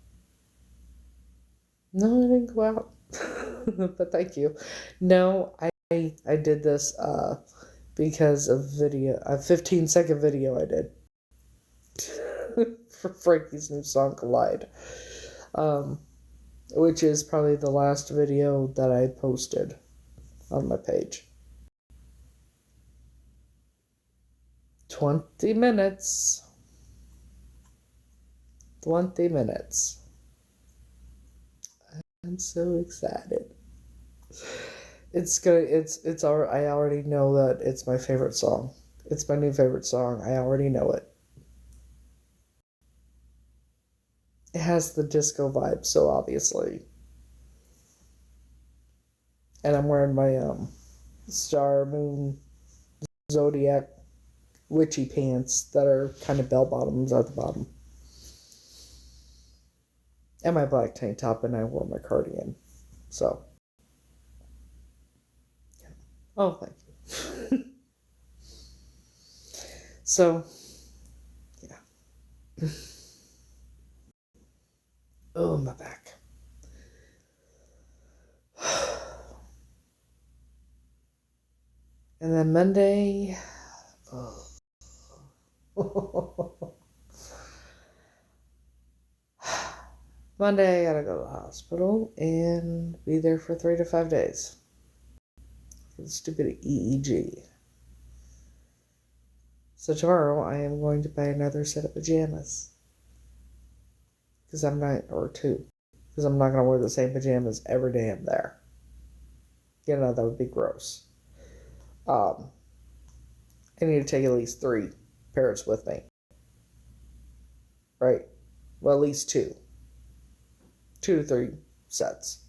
I didn't go out. But thank you. No, I did this because of a 15-second video I did for Frankie's new song Collide, which is probably the last video that I posted on my page. 20 minutes. 20 minutes. I'm so excited. I already know that it's my favorite song. It's my new favorite song. I already know it. It has the disco vibe, so obviously. And I'm wearing my Star Moon Zodiac witchy pants that are kind of bell bottoms at the bottom. And my black tank top, and I wore my cardigan. So. Oh, thank you. So, yeah. Oh, my back. And then Monday. Oh. Monday, I gotta go to the hospital and be there for 3 to 5 days. For the stupid EEG. So tomorrow, I am going to buy another set of pajamas. Because I'm not going to wear the same pajamas every day I'm there. That would be gross. I need to take at least 3 pairs with me. Right? Well, at least 2. 2 to 3 sets.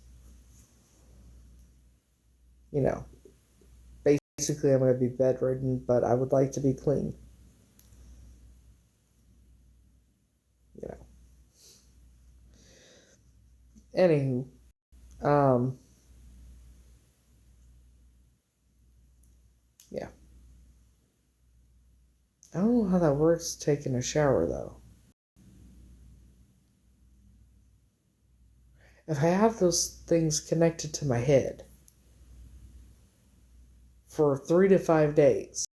Basically I'm going to be bedridden, but I would like to be clean. Anywho, yeah. I don't know how that works taking a shower, though. If I have those things connected to my head for 3 to 5 days,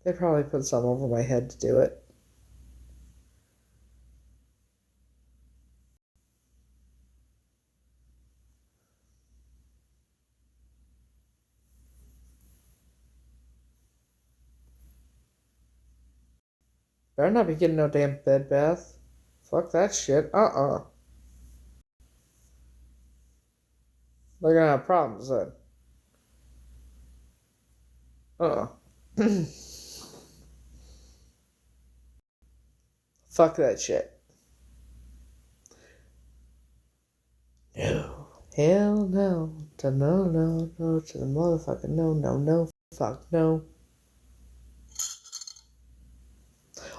they probably put some over my head to do it. Better not be getting no damn bed bath. Fuck that shit. They're gonna have problems then. Fuck that shit. No. Hell no. To no, to the motherfucker no, fuck no.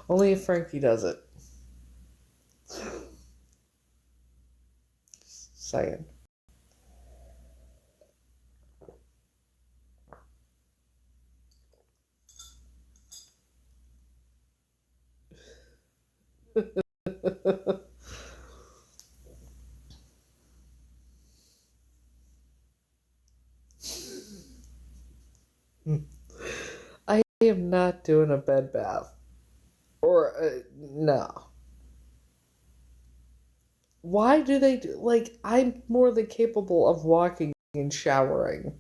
Only if Frankie does it. Just saying. I am not doing a bed bath. Or, no. Why do they do, like, I'm more than capable of walking and showering.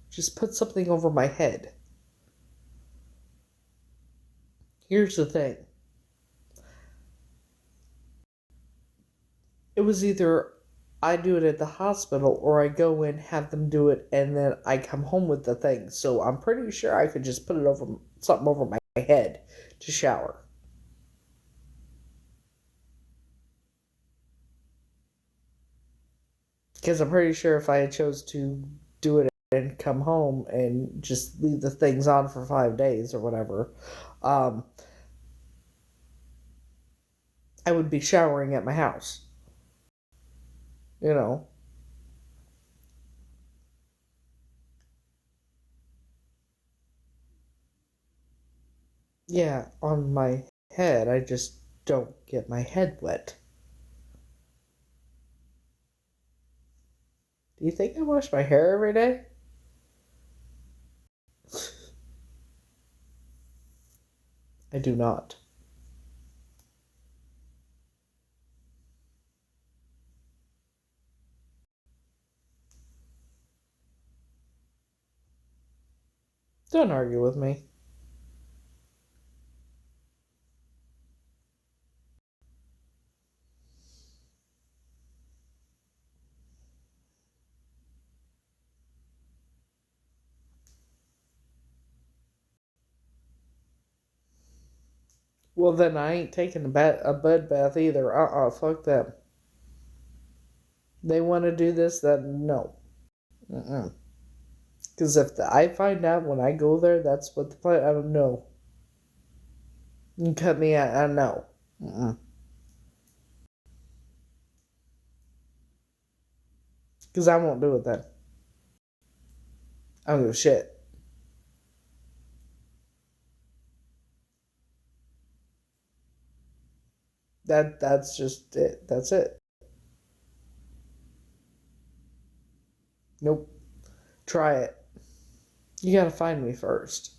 Just put something over my head. Here's the thing. It was either I do it at the hospital or I go in, have them do it, and then I come home with the thing. So I'm pretty sure I could just put it over something over my head to shower. Because I'm pretty sure if I had chose to do it and come home and just leave the things on for 5 days or whatever, I would be showering at my house. You know? Yeah, on my head. I just don't get my head wet. Do you think I wash my hair every day? I do not. Don't argue with me. Well, then I ain't taking a bed bath either. Fuck them. They want to do this, then no. Because if I find out when I go there that's what the plan, I don't know. You cut me out, I know. Because I won't do it then. I don't give a shit. That's just it. That's it. Nope. Try it. You gotta find me first.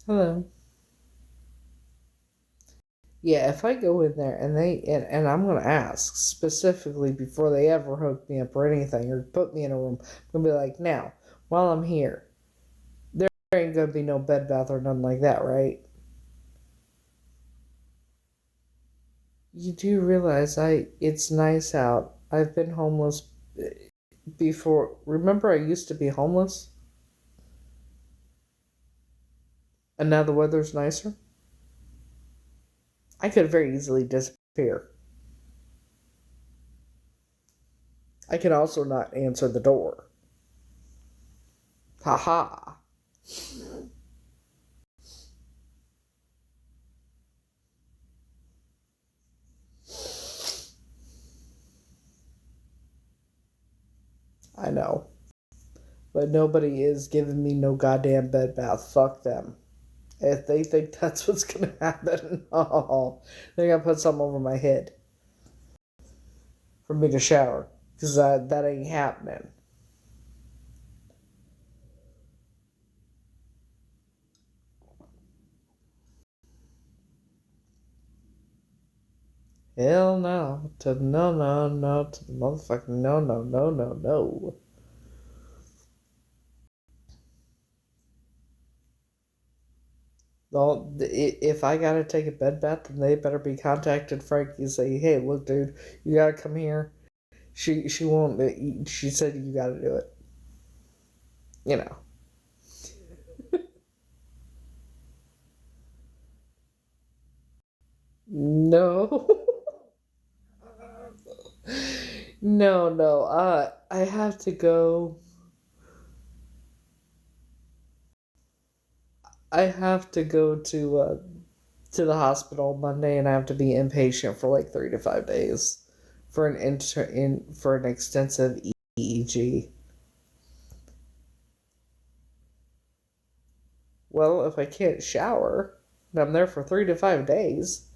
Hello. Yeah, if I go in there and I'm gonna ask specifically before they ever hook me up or anything or put me in a room, I'm gonna be like, now, while I'm here, there ain't gonna be no bed bath or nothing like that, right? You do realize it's nice out. I've been homeless before. Remember I used to be homeless? And now the weather's nicer? I could very easily disappear. I can also not answer the door. Ha ha. I know. But nobody is giving me no goddamn bed bath. Fuck them. If they think that's what's gonna happen, oh, they're gonna put something over my head for me to shower. Because that ain't happening. Hell no. To no, no, no. To the motherfucking no, no, no, no, no. Well, if I gotta take a bed bath, then they better be contacted Frankie and say, "Hey, look, dude, you gotta come here." She won't. She said you gotta do it. You know. No. No, no. I have to go. I have to go to the hospital Monday, and I have to be inpatient for like 3 to 5 days for for an extensive EEG. Well, if I can't shower, and I'm there for 3 to 5 days.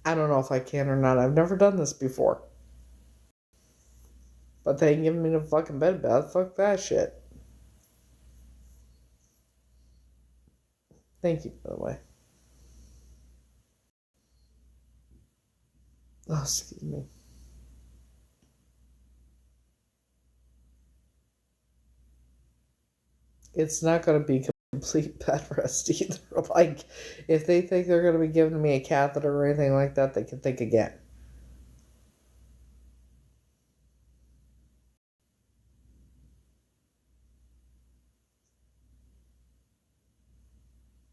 I don't know if I can or not. I've never done this before. But they ain't giving me a fucking bed bath. Fuck that shit. Thank you, by the way. Oh, excuse me. It's not going to be complete bed rest either. Like, if they think they're going to be giving me a catheter or anything like that, they can think again.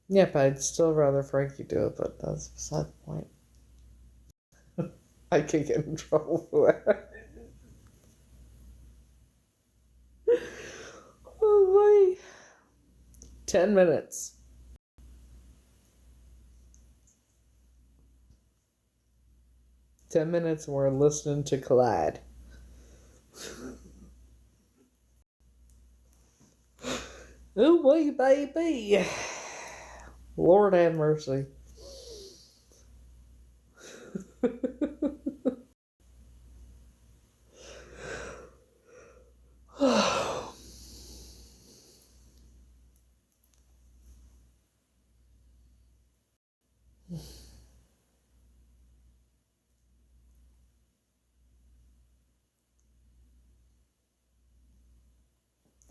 Yep, I'd still rather Frankie do it, but that's beside the point. I could get in trouble for that. Oh, boy. 10 minutes. 10 minutes and we're listening to Collide. Oh, boy, baby. Lord have mercy.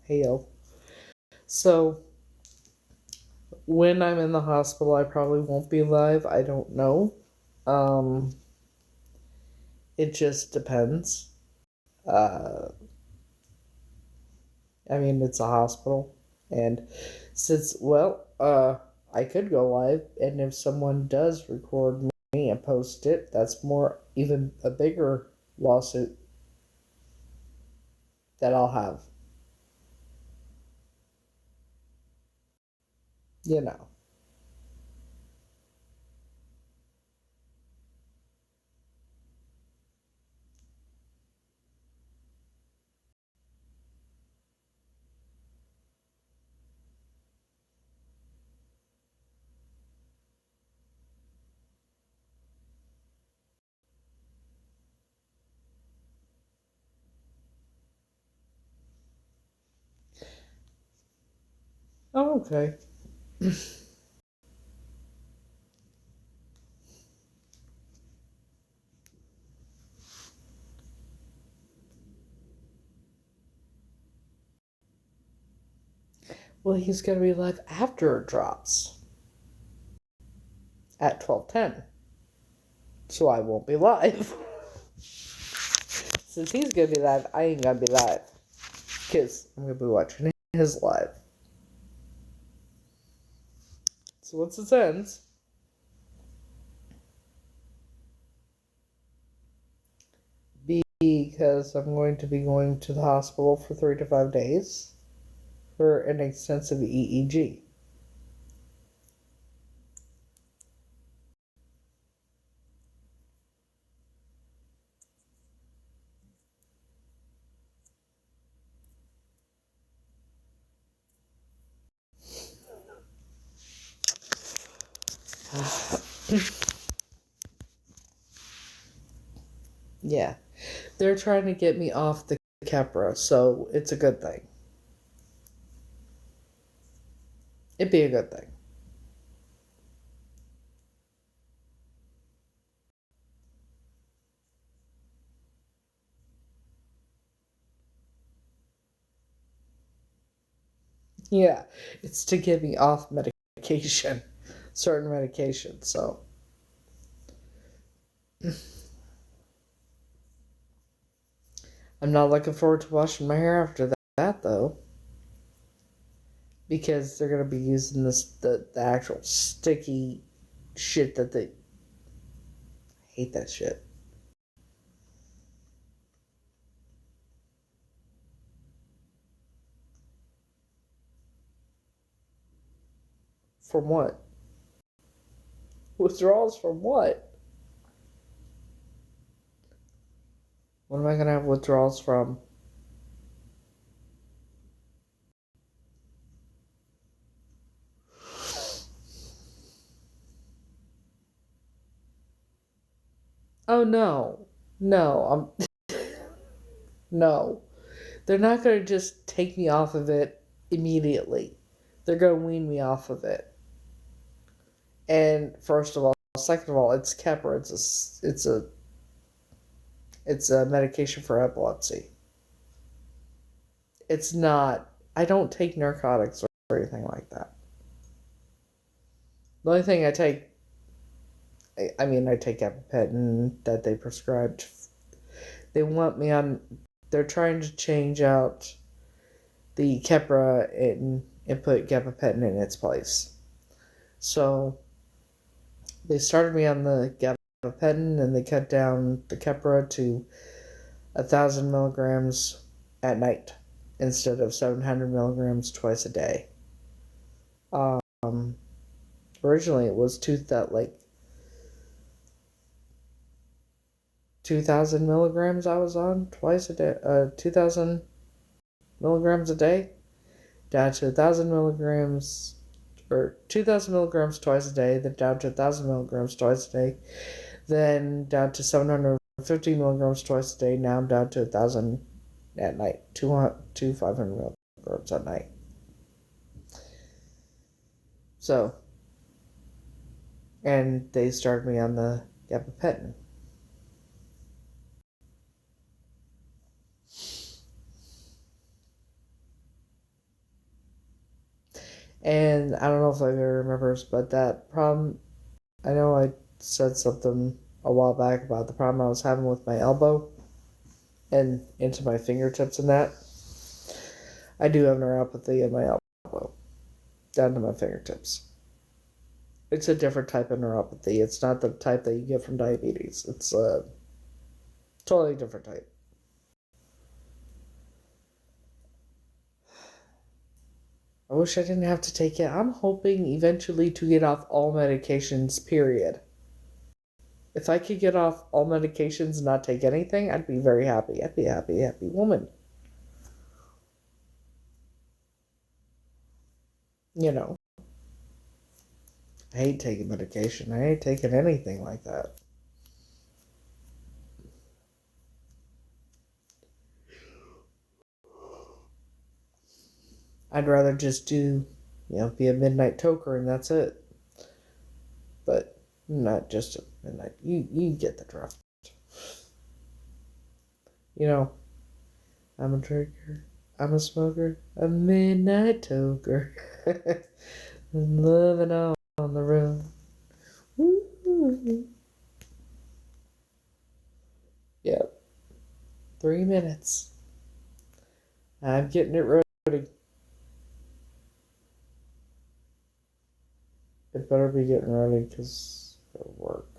Hell. So, when I'm in the hospital, I probably won't be live. I don't know. Um, it just depends. Uh, I mean, it's a hospital, and I could go live, and if someone does record me and post it, that's even a bigger lawsuit that I'll have. You know. Oh, okay. Well, he's gonna be live after it drops at 12:10, so I won't be live. Since he's gonna be live, I ain't gonna be live, because I'm gonna be watching his live. So once it ends, because I'm going to be going to the hospital for 3 to 5 days for an extensive EEG. Yeah. They're trying to get me off the Keppra, so it's a good thing. It'd be a good thing. Yeah, it's to get me off medication, certain medication. So I'm not looking forward to washing my hair after that though, because they're gonna be using the actual sticky shit that they hate that shit. From what? Withdrawals from what? What am I gonna have withdrawals from? Oh no, no, no. They're not gonna just take me off of it immediately. They're gonna wean me off of it. And first of all, second of all, it's Keppra. It's a medication for epilepsy. It's not. I don't take narcotics or anything like that. The only thing I take, I take gabapentin that they prescribed. They want me on. They're trying to change out the Keppra and put gabapentin in its place. So they started me on the gabapentin and they cut down the Keppra to 1,000 milligrams at night instead of 700 milligrams twice a day. Um, Originally it was 2,000 milligrams I was on twice a day. 2,000 milligrams a day, down to 1,000 milligrams, or 2,000 milligrams twice a day, then down to 1,000 milligrams twice a day, then down to 750 milligrams twice a day. Now I'm down to 1,000 at night, 500 milligrams at night. So, and they started me on the gabapentin. And I don't know if anybody remembers, but that problem, I know I said something a while back about the problem I was having with my elbow and into my fingertips and that. I do have neuropathy in my elbow, down to my fingertips. It's a different type of neuropathy. It's not the type that you get from diabetes. It's a totally different type. I wish I didn't have to take it. I'm hoping eventually to get off all medications, period. If I could get off all medications and not take anything, I'd be very happy. I'd be a happy, happy woman. You know, I hate taking medication. I hate taking anything like that. I'd rather just be a midnight toker and that's it. But not just a midnight. You get the drift. You know, I'm a drinker. I'm a smoker. A midnight toker. Living on the road. Woo. Yep. 3 minutes. I'm getting it ready. It better be getting ready because it'll work.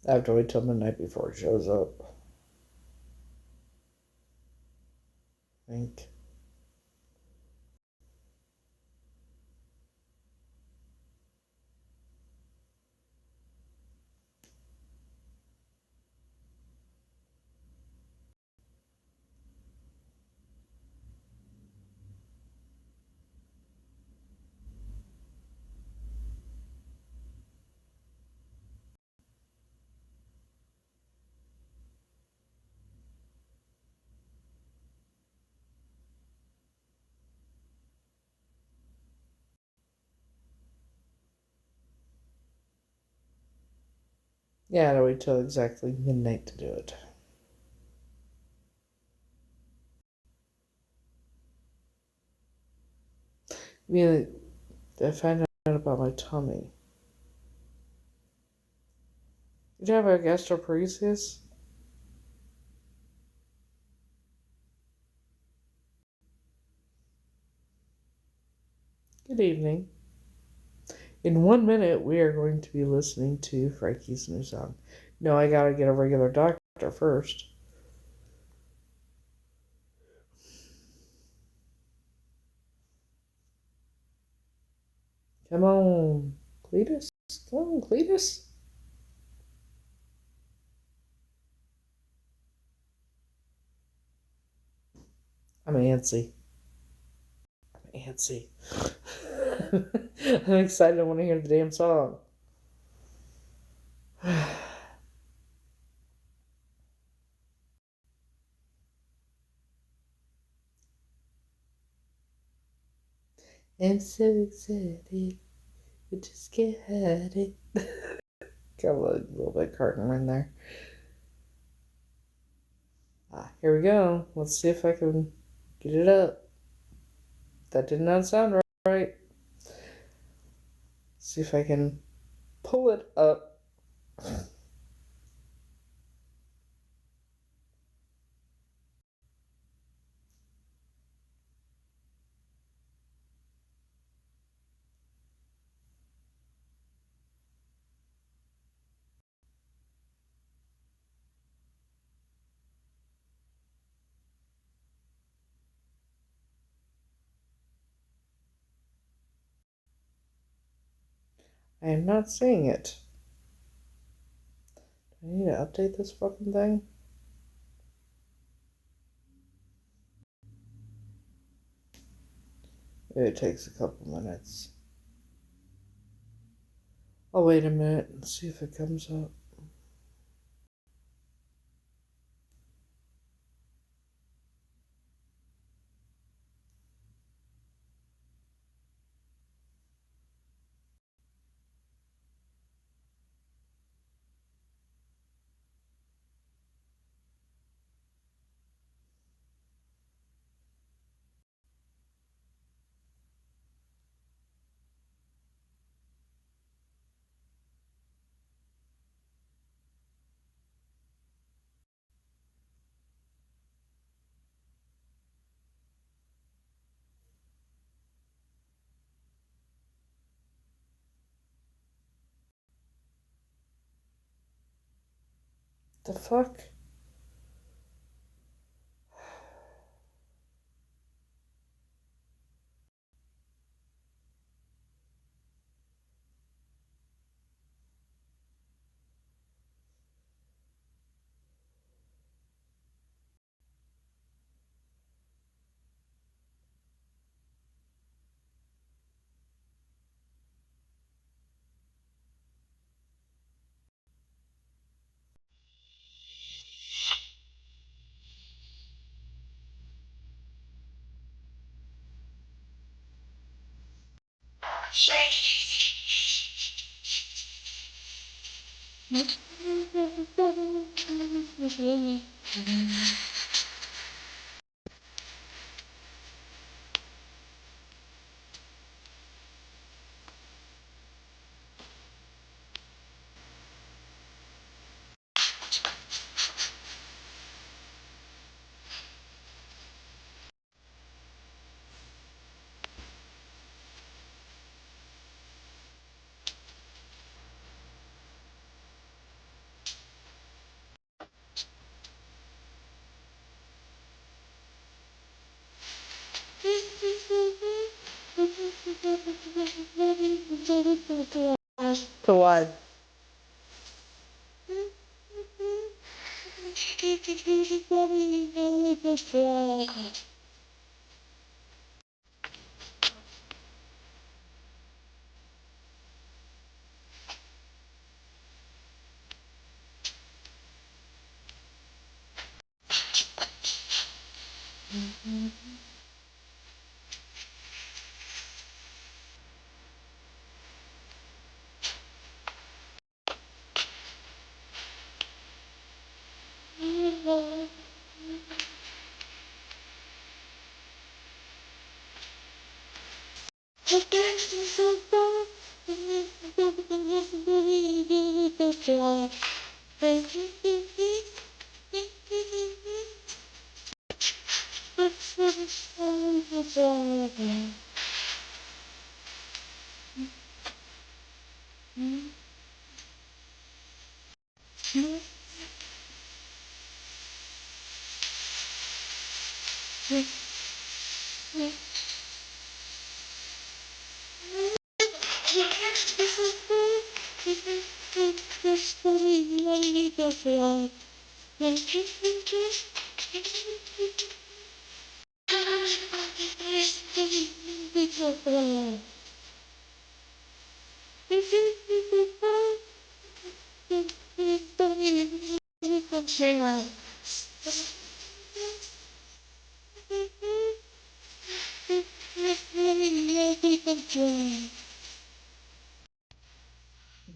I have to wait till midnight before it shows up. I think. Yeah, I had to wait till exactly midnight to do it. I mean, I found out about my tummy. Did you have a gastroparesis? Good evening. In 1 minute, we are going to be listening to Frankie's new song. No, I gotta get a regular doctor first. Come on, Cletus. Come on, Cletus. I'm antsy. I'm excited. I want to hear the damn song. I'm so excited. I just can't hide it. Got a little bit of Carton in there. Here we go. Let's see if I can get it up. That did not sound right. See if I can pull it up. I am not seeing it. Do I need to update this fucking thing? Maybe it takes a couple minutes. I'll wait a minute and see if it comes up. The fuck? To what?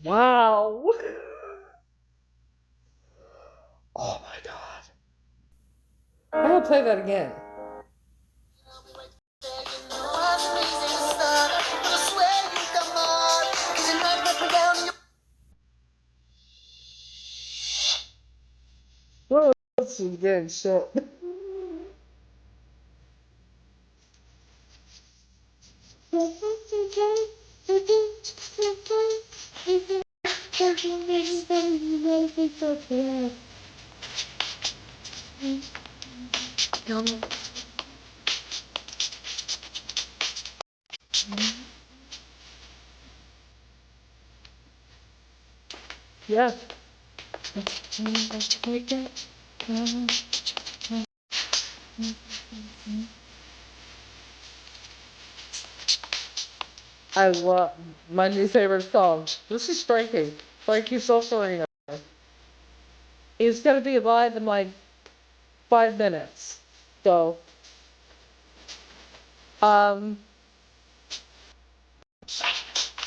Wow. Oh my god. I'm gonna play that again. Whoa, that's some good shit. Yeah. I love my new favorite song. This is Frankie. Frankie Sulfarino. He's gonna be live in like 5 minutes. So, um,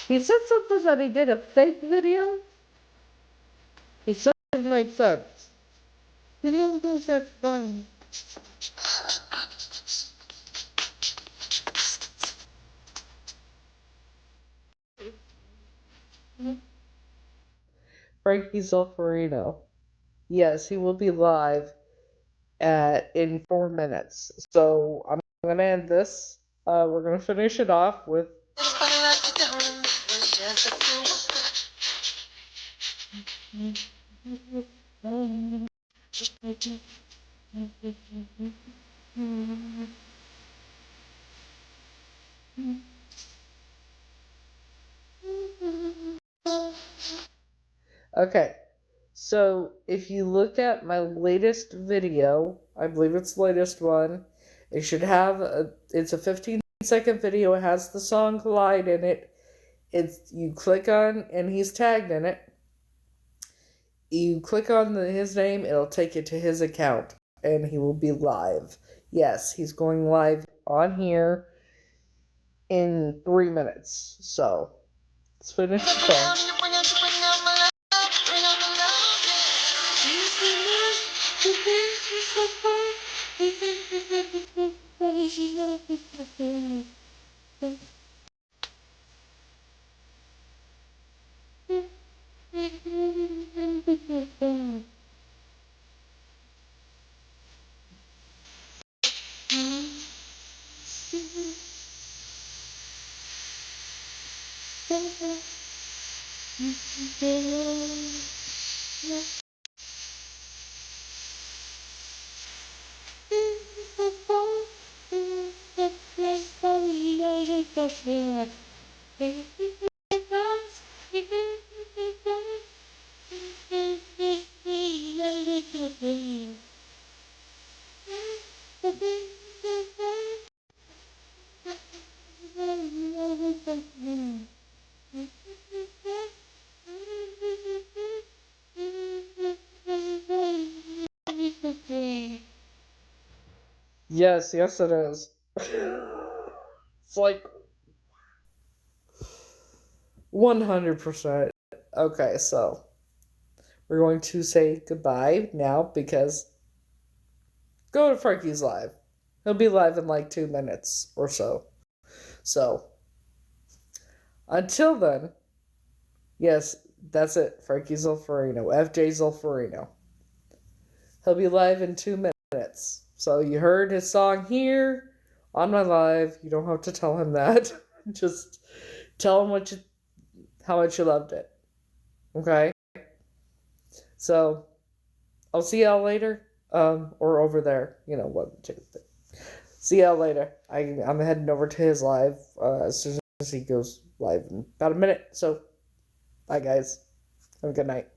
he said something that he did a fake video. He said it made sense. Video does that fun. Frankie Sulfarino. Yes, he will be live in 4 minutes. So I'm gonna end this. We're gonna finish it off with. Okay, so if you looked at my latest video, I believe it's the latest one, it should have it's a 15-second video. It has the song Collide in it. You click on, and he's tagged in it. You click on his name, it'll take you to his account, and he will be live. Yes, he's going live on here in 3 minutes. So, let's finish the song. Yes, yes it is. It's like 100%. Okay, so we're going to say goodbye now because go to Frankie's live. He'll be live in like 2 minutes or so. So, until then, yes, That's it. Frankie Zolferino. FJ Zolferino. He'll be live in 2 minutes. So you heard his song here on my live. You don't have to tell him that. Just tell him how much you loved it. Okay? So I'll see y'all later. Or over there. You know what? See y'all later. I'm heading over to his live as soon as he goes live in about a minute. So, bye guys. Have a good night.